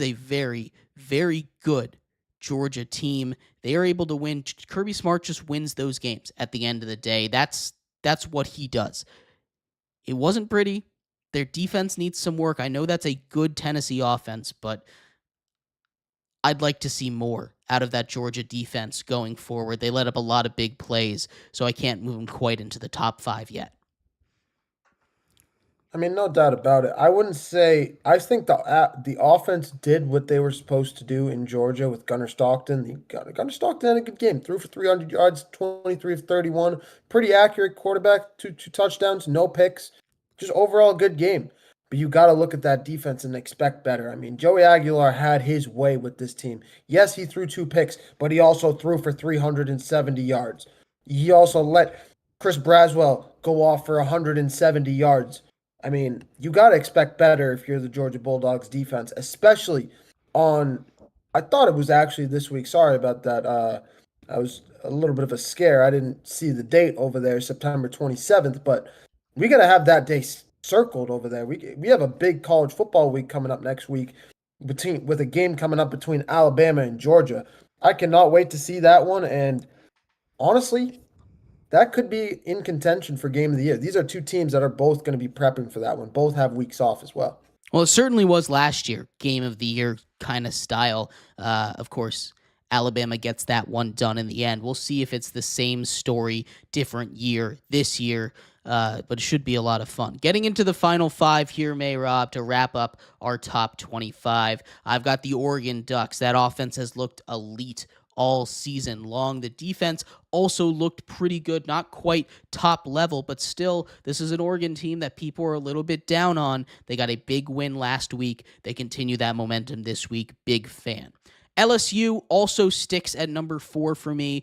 a very, very good Georgia team. They are able to win. Kirby Smart just wins those games at the end of the day. That's what he does. It wasn't pretty. Their defense needs some work. I know that's a good Tennessee offense, but I'd like to see more out of that Georgia defense going forward. They let up a lot of big plays, so I can't move them quite into the top 5 yet. I mean, no doubt about it. I think the offense did what they were supposed to do in Georgia with Gunnar Stockton. Gunnar Stockton had a good game. Threw for 300 yards, 23 of 31. Pretty accurate quarterback, two touchdowns, no picks. Just overall good game. But you got to look at that defense and expect better. I mean, Joey Aguilar had his way with this team. Yes, he threw 2 picks, but he also threw for 370 yards. He also let Chris Braswell go off for 170 yards. I mean, you got to expect better if you're the Georgia Bulldogs defense, especially I thought it was actually this week. Sorry about that. I was a little bit of a scare. I didn't see the date over there, September 27th, but we got to have that day circled over there. We have a big college football week coming up next week with a game coming up between Alabama and Georgia. I cannot wait to see that one, and honestly, that could be in contention for game of the year. These are two teams that are both going to be prepping for that one. Both have weeks off as well. Well, it certainly was last year, game of the year kind of style. Of course, Alabama gets that one done in the end. We'll see if it's the same story, different year this year, but it should be a lot of fun. Getting into the final five here, Mehrob, to wrap up our top 25. I've got the Oregon Ducks. That offense has looked elite all season long. The defense also looked pretty good, not quite top level, but still, this is an Oregon team that people are a little bit down on. They got a big win last week. They continue that momentum this week. Big fan. LSU also sticks at number 4 for me.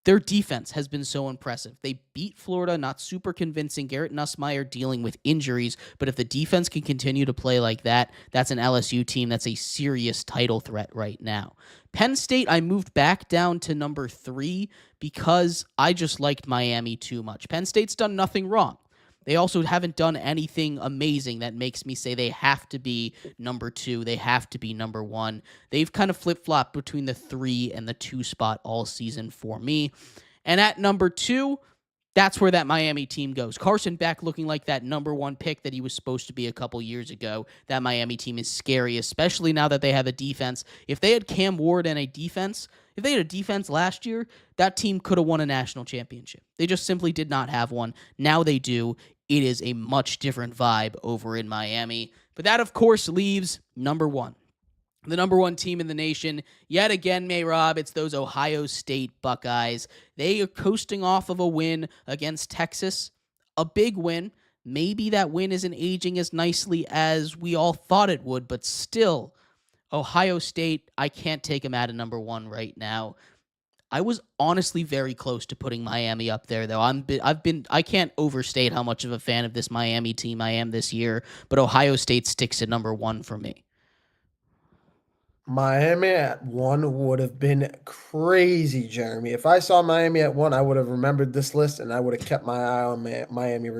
Their defense has been so impressive. They beat Florida, not super convincing. Garrett Nussmeier dealing with injuries, but if the defense can continue to play like that, that's an LSU team that's a serious title threat right now. Penn State, I moved back down to number 3 because I just liked Miami too much. Penn State's done nothing wrong. They also haven't done anything amazing that makes me say they have to be number 2. They have to be number 1. They've kind of flip-flopped between the 3 and the 2 spot all season for me. And at number 2, that's where that Miami team goes. Carson Beck looking like that number 1 pick that he was supposed to be a couple years ago. That Miami team is scary, especially now that they have a defense. If they had Cam Ward and a defense, if they had a defense last year, that team could have won a national championship. They just simply did not have one. Now they do. It is a much different vibe over in Miami. But that, of course, leaves number 1. The number 1 team in the nation. Yet again, Mehrob, it's those Ohio State Buckeyes. They are coasting off of a win against Texas. A big win. Maybe that win isn't aging as nicely as we all thought it would, but still, Ohio State, I can't take them out of number 1 right now. I was honestly very close to putting Miami up there, though. I can't overstate how much of a fan of this Miami team I am this year, but Ohio State sticks at number 1 for me. Miami at 1 would have been crazy, Jeremy. If I saw Miami at 1, I would have remembered this list, and I would have kept my eye on Miami.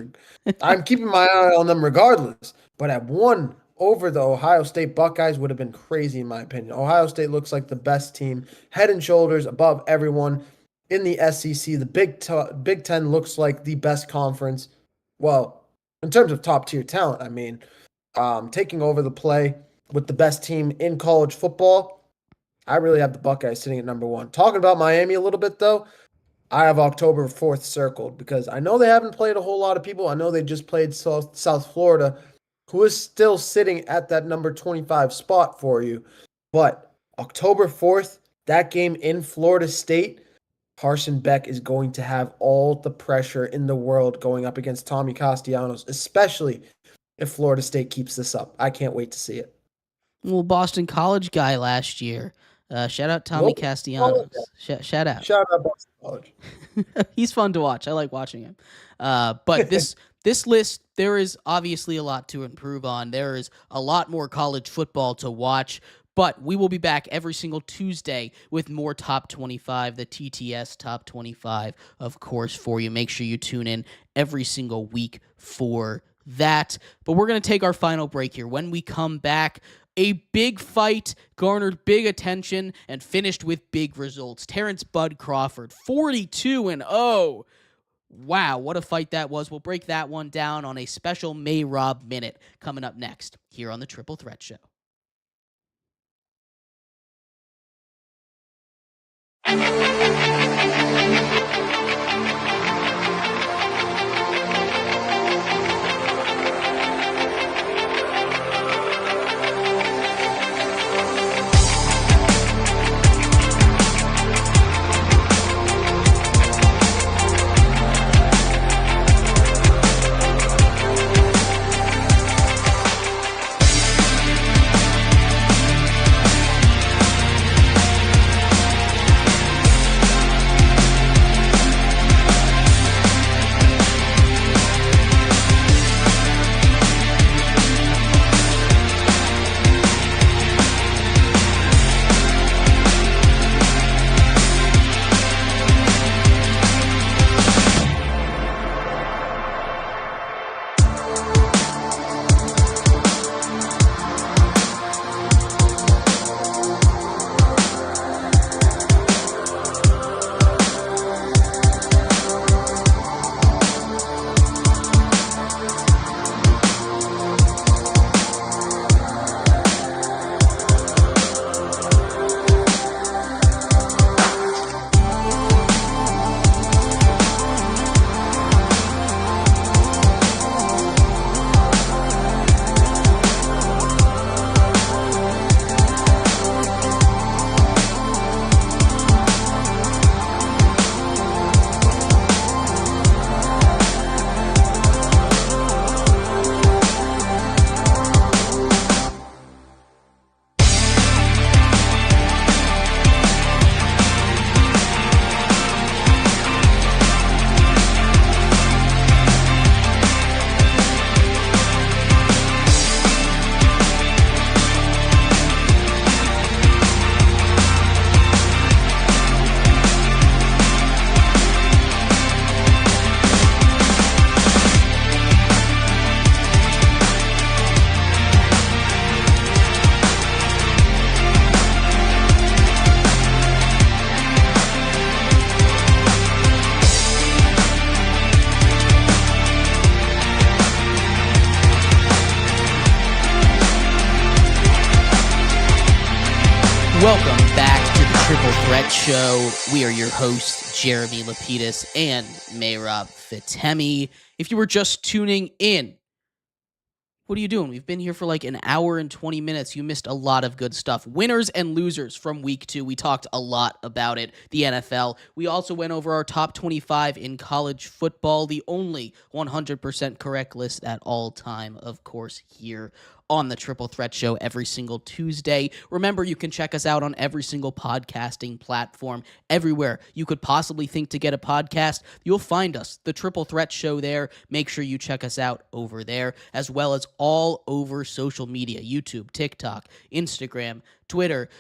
I'm keeping my eye on them regardless, but at 1 over the Ohio State Buckeyes would have been crazy in my opinion. Ohio State looks like the best team, head and shoulders above everyone in the SEC. The Big Ten looks like the best conference. Well, in terms of top-tier talent, I mean, taking over the play with the best team in college football, I really have the Buckeyes sitting at number 1. Talking about Miami a little bit, though, I have October 4th circled because I know they haven't played a whole lot of people. I know they just played South Florida, who is still sitting at that number 25 spot for you. But October 4th, that game in Florida State, Carson Beck is going to have all the pressure in the world going up against Tommy Castellanos, especially if Florida State keeps this up. I can't wait to see it. Well, Boston College guy last year. Shout out Tommy Castellanos. Shout out. Shout out Boston College. He's fun to watch. I like watching him. But this list, there is obviously a lot to improve on. There is a lot more college football to watch. But we will be back every single Tuesday with more Top 25, the TTS Top 25, of course, for you. Make sure you tune in every single week for that. But we're going to take our final break here. When we come back, a big fight garnered big attention and finished with big results. Terrence Bud Crawford, 42-0. Wow, what a fight that was. We'll break that one down on a special Mehrob Minute coming up next here on the Triple Threat Show. Welcome back to the Triple Threat Show. We are your hosts, Jeremy Lapidus and Mehrob Fatemi. If you were just tuning in, what are you doing? We've been here for like an hour and 20 minutes. You missed a lot of good stuff. Winners and losers from week 2. We talked a lot about it, the NFL. We also went over our top 25 in college football, the only 100% correct list at all time, of course, here on the Triple Threat Show every single Tuesday. Remember, you can check us out on every single podcasting platform, everywhere you could possibly think to get a podcast. You'll find us, the Triple Threat Show there. Make sure you check us out over there, as well as all over social media, YouTube, TikTok, Instagram, Twitter,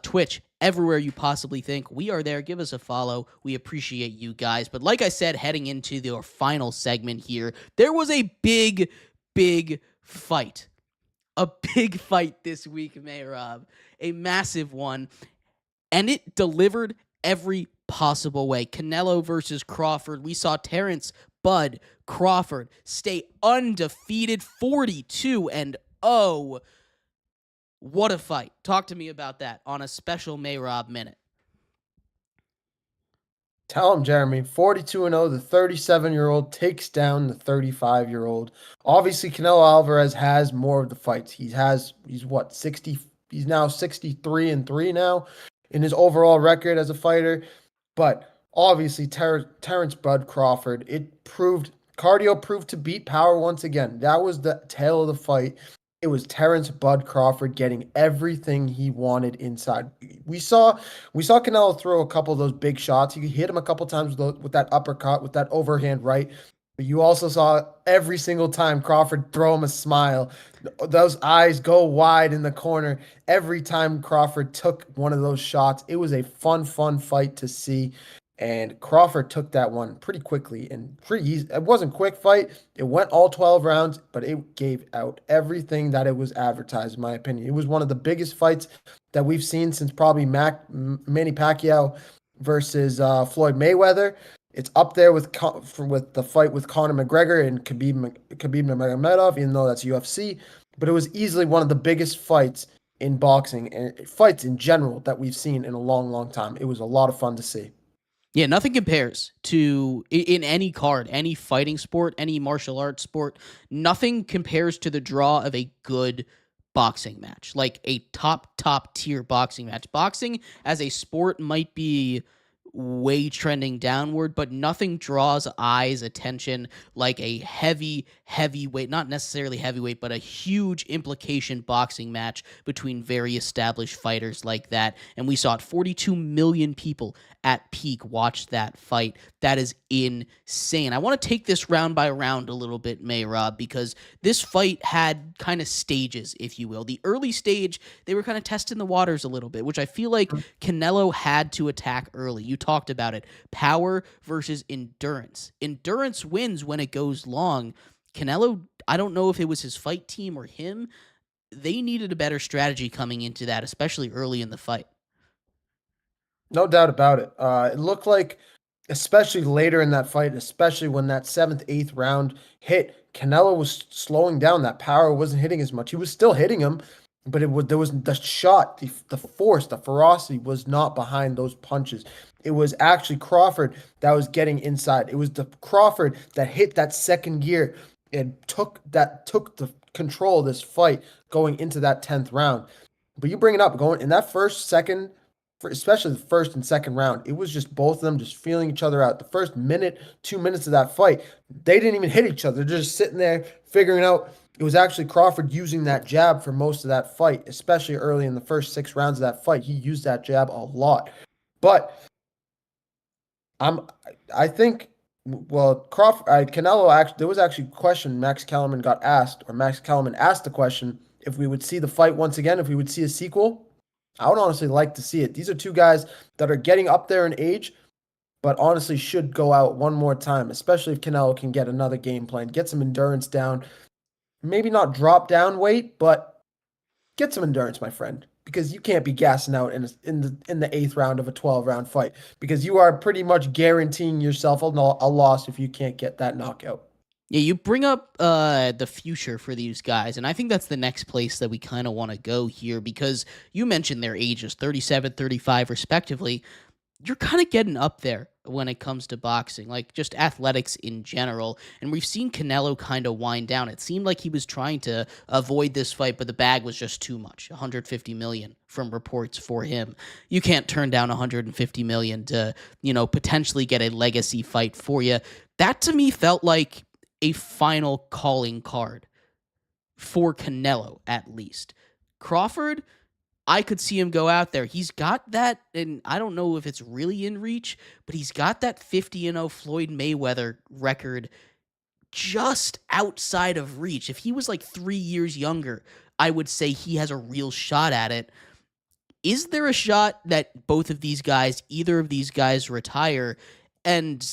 Twitch, everywhere you possibly think. We are there. Give us a follow. We appreciate you guys. But like I said, heading into the final segment here, there was a big fight. A big fight this week, Mehrob. A massive one. And it delivered every possible way. Canelo versus Crawford. We saw Terrence Bud Crawford stay undefeated, 42-0. What a fight. Talk to me about that on a special Mehrob Minute. Tell him, Jeremy. 42-0. The 37-year-old takes down the 35-year-old. Obviously, Canelo Alvarez has more of the fights. He's what, 60? He's now 63-3 now in his overall record as a fighter. But obviously, Terrence Bud Crawford, cardio proved to beat power once again. That was the tail of the fight. It was Terrence Bud Crawford getting everything he wanted inside. We saw Canelo throw a couple of those big shots. He hit him a couple times with that uppercut, with that overhand right. But you also saw every single time Crawford throw him a smile. Those eyes go wide in the corner. Every time Crawford took one of those shots, it was a fun fight to see. And Crawford took that one pretty quickly and pretty easy. It wasn't a quick fight. It went all 12 rounds, but it gave out everything that it was advertised, in my opinion. It was one of the biggest fights that we've seen since probably Manny Pacquiao versus Floyd Mayweather. It's up there with the fight with Conor McGregor and Khabib Nurmagomedov, even though that's UFC. But it was easily one of the biggest fights in boxing and fights in general that we've seen in a long time. It was a lot of fun to see. Yeah, nothing compares to, in any card, any fighting sport, any martial arts sport, nothing compares to the draw of a good boxing match, like a top tier boxing match. Boxing as a sport might be way trending downward, but nothing draws eyes attention like a heavyweight, not necessarily heavyweight, but a huge implication boxing match between very established fighters like that. And we saw it. 42 million people at peak watched that fight. That is insane. I want to take this round by round a little bit, Mehrob, because this fight had kind of stages, if you will. The early stage, they were kind of testing the waters a little bit, which I feel like Canelo had to attack early. You talked about it. Power versus endurance. Endurance wins when it goes long. Canelo, I don't know if it was his fight team or him. They needed a better strategy coming into that, especially early in the fight. No doubt about it. It looked like, especially later in that fight, especially when that 7th, 8th round hit, Canelo was slowing down. That power wasn't hitting as much. He was still hitting him, but there was the shot, the force, the ferocity was not behind those punches. It was actually Crawford that was getting inside. It was the Crawford that hit that second gear and took the control of this fight going into that 10th round. But you bring it up, going in that first, second, especially the first and second round, it was just both of them just feeling each other out. The first minute, 2 minutes of that fight, they didn't even hit each other. They're just sitting there figuring out. It was actually Crawford using that jab for most of that fight, especially early in the first 6 rounds of that fight. He used that jab a lot. But I think, well, Canelo actually, there was actually a question Max Kellerman asked the question if we would see the fight once again, if we would see a sequel. I would honestly like to see it. These are two guys that are getting up there in age, but honestly should go out one more time, especially if Canelo can get another game plan, get some endurance down, maybe not drop down weight, but get some endurance, my friend, because you can't be gassing out in the 8th round of a 12-round fight, because you are pretty much guaranteeing yourself a loss if you can't get that knockout. Yeah, you bring up the future for these guys, and I think that's the next place that we kind of want to go here because you mentioned their ages, 37, 35, respectively. You're kind of getting up there when it comes to boxing, like just athletics in general. And we've seen Canelo kind of wind down. It seemed like he was trying to avoid this fight, but the bag was just too much. 150 million from reports for him. You can't turn down 150 million to, potentially get a legacy fight for you. That to me felt like a final calling card for Canelo, at least. Crawford, I could see him go out there. He's got that, and I don't know if it's really in reach, but he's got that 50-0 Floyd Mayweather record just outside of reach. If he was like 3 years younger, I would say he has a real shot at it. Is there a shot that both of these guys, either of these guys, retire? And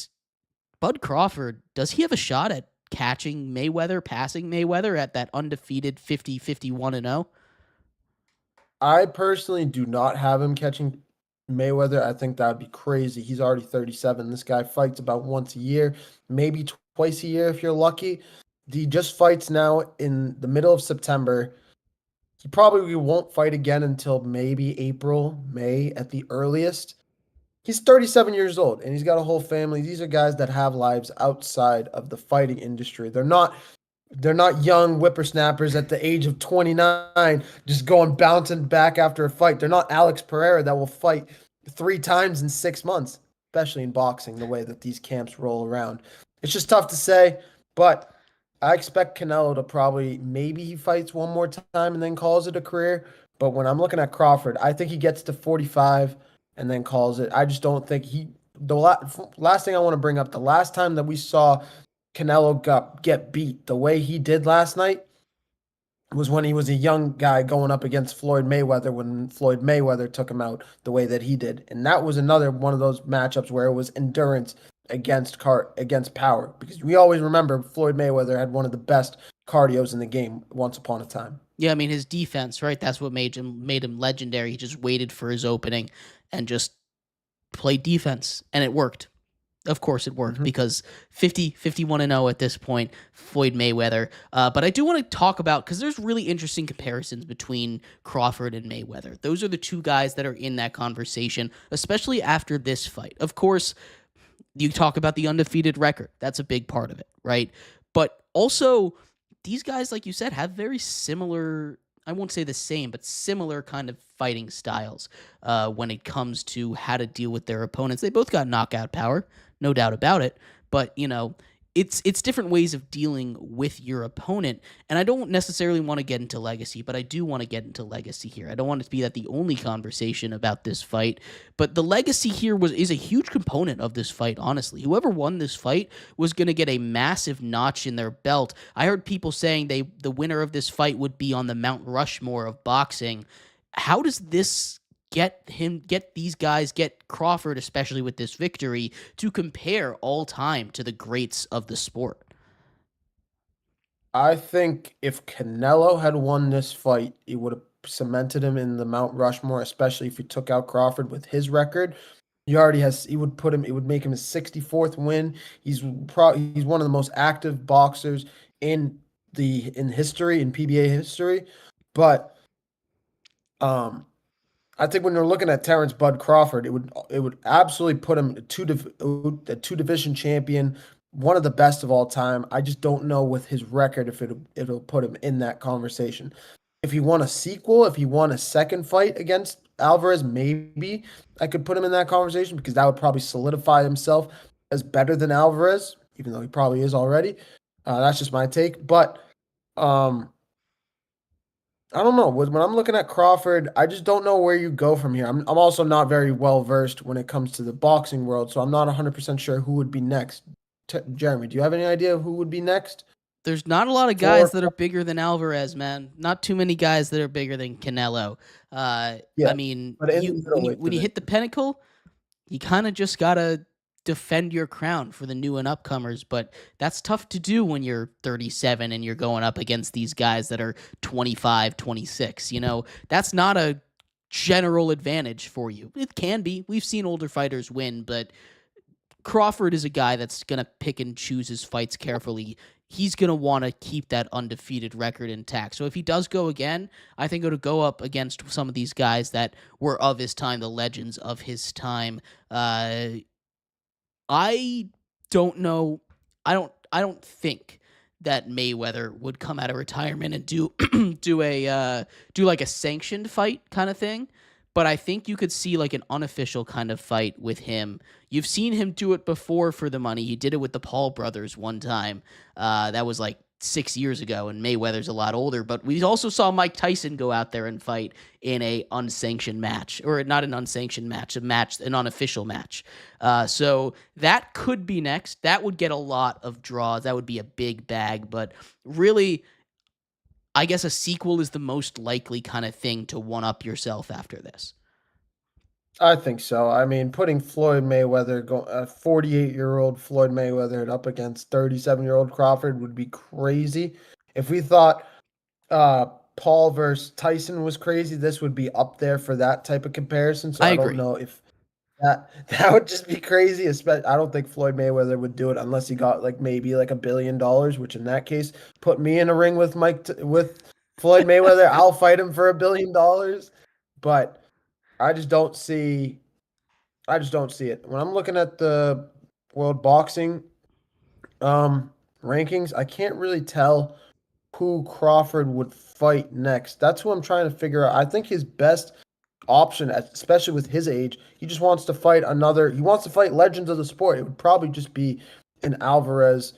Bud Crawford, does he have a shot at catching Mayweather, passing Mayweather at that undefeated 50-51-0? I personally do not have him catching Mayweather. I think that would be crazy. He's already 37. This guy fights about once a year, maybe twice a year if you're lucky. He just fights now in the middle of September. He probably won't fight again until maybe April, May at the earliest. He's 37 years old and he's got a whole family. These are guys that have lives outside of the fighting industry. They're not young whippersnappers at the age of 29 just going bouncing back after a fight. They're not Alex Pereira that will fight 3 times in 6 months, especially in boxing, the way that these camps roll around. It's just tough to say, but I expect Canelo to maybe he fights one more time and then calls it a career. But when I'm looking at Crawford, I think he gets to 45 and then calls it. I just don't think last thing I want to bring up, the last time that we saw Canelo get beat the way he did last night was when he was a young guy going up against Floyd Mayweather when Floyd Mayweather took him out the way that he did. And that was another one of those matchups where it was endurance against power, because we always remember Floyd Mayweather had one of the best cardios in the game once upon a time. Yeah, I mean his defense, right? That's what made him legendary. He just waited for his opening and just played defense, and it worked. Of course it worked because 51-0 at this point, Floyd Mayweather. But I do want to talk about, because there's really interesting comparisons between Crawford and Mayweather. Those are the two guys that are in that conversation, especially after this fight. Of course, you talk about the undefeated record. That's a big part of it, right? But also, these guys, like you said, have very similar, I won't say the same, but similar kind of fighting styles when it comes to how to deal with their opponents. They both got knockout power, no doubt about it. But, it's different ways of dealing with your opponent. And I don't necessarily want to get into legacy, but I do want to get into legacy here. I don't want it to be that the only conversation about this fight, but the legacy here is a huge component of this fight, honestly. Whoever won this fight was going to get a massive notch in their belt. I heard people saying the winner of this fight would be on the Mount Rushmore of boxing. How does this get Crawford, especially with this victory, to compare all time to the greats of the sport? I think if Canelo had won this fight, it would have cemented him in the Mount Rushmore, especially if he took out Crawford with his record. It would make him his 64th win. He's one of the most active boxers in history, in PBA history. But I think when you're looking at Terrence Bud Crawford, it would absolutely put him a two division champion, one of the best of all time. I just don't know with his record if it'll put him in that conversation. If he won a sequel, if he won a second fight against Alvarez, maybe I could put him in that conversation, because that would probably solidify himself as better than Alvarez, even though he probably is already. That's just my take. But I don't know. When I'm looking at Crawford, I just don't know where you go from here. I'm also not very well versed when it comes to the boxing world, so I'm not 100% sure who would be next. Jeremy, do you have any idea who would be next? There's not a lot of guys that are bigger than Alvarez, man. Not too many guys that are bigger than Canelo. Yeah, I mean, but when you hit the pinnacle, you kind of just gotta defend your crown for the new and upcomers, but that's tough to do when you're 37 and you're going up against these guys that are 25, 26. That's not a general advantage for you. It can be. We've seen older fighters win, but Crawford is a guy that's going to pick and choose his fights carefully. he's going to want to keep that undefeated record intact. So if he does go again, I think it'll go up against some of these guys that were of his time, the legends of his time. I don't know. I don't think that Mayweather would come out of retirement and do do like a sanctioned fight kind of thing. But I think you could see like an unofficial kind of fight with him. You've seen him do it before for the money. He did it with the Paul brothers one time. That was like 6 years ago, and Mayweather's a lot older. But we also saw Mike Tyson go out there and fight in a unsanctioned match, or not an unsanctioned match, an unofficial match. So that could be next. That would get a lot of draws. That would be a big bag. But really, I guess a sequel is the most likely kind of thing to one up yourself after this. I think so. I mean, putting Floyd Mayweather, 48-year-old Floyd Mayweather up against 37-year-old Crawford would be crazy. If we thought Paul versus Tyson was crazy, this would be up there for that type of comparison. So I I agree. don't know if that would just be crazy. I don't think Floyd Mayweather would do it unless he got like maybe like $1 billion, which in that case, put me in a ring with with Floyd Mayweather. I'll fight him for $1 billion. But I just don't see it. When I'm looking at the world boxing rankings, I can't really tell who Crawford would fight next. That's who I'm trying to figure out. I think his best option, especially with his age, he wants to fight legends of the sport. It would probably just be an Alvarez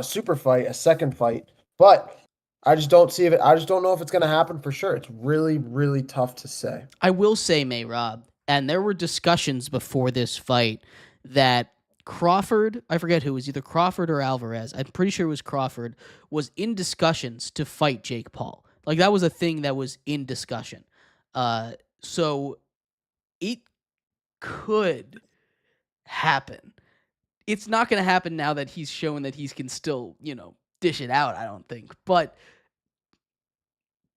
super fight, a second fight. But I just don't see it. I just don't know if it's going to happen for sure. It's really, really tough to say. I will say, Mehrob, and there were discussions before this fight that Crawford, I forget who, it was either Crawford or Alvarez, I'm pretty sure it was Crawford, was in discussions to fight Jake Paul. Like, that was a thing that was in discussion. So it could happen. It's not going to happen now that he's shown that he can still, dish it out, I don't think. But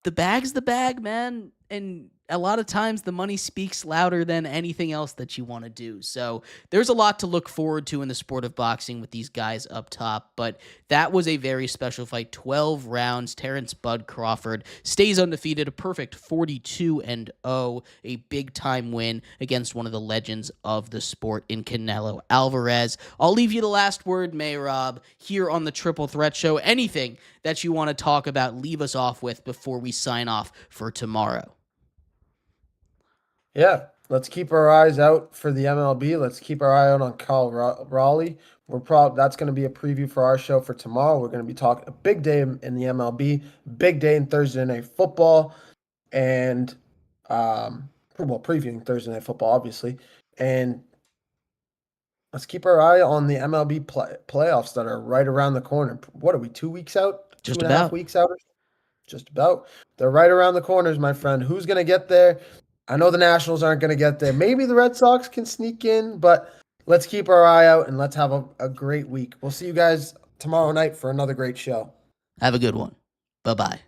the bag's the bag, man. And a lot of times the money speaks louder than anything else that you want to do. So there's a lot to look forward to in the sport of boxing with these guys up top. But that was a very special fight. 12 rounds. Terrence Bud Crawford stays undefeated. A perfect 42-0. A big-time win against one of the legends of the sport in Canelo Alvarez. I'll leave you the last word, Mehrob, here on the Triple Threat Show. Anything that you want to talk about, leave us off with before we sign off for tomorrow. Yeah, let's keep our eyes out for the MLB. Let's keep our eye out on Kyle Raleigh. That's going to be a preview for our show for tomorrow. We're going to be talking a big day in the MLB, big day in Thursday Night Football, and previewing Thursday Night Football, obviously. And let's keep our eye on the MLB playoffs that are right around the corner. What are we, 2 weeks out? Just 2.5 weeks out? Just about. They're right around the corners, my friend. Who's going to get there? I know the Nationals aren't going to get there. Maybe the Red Sox can sneak in, but let's keep our eye out and let's have a great week. We'll see you guys tomorrow night for another great show. Have a good one. Bye-bye.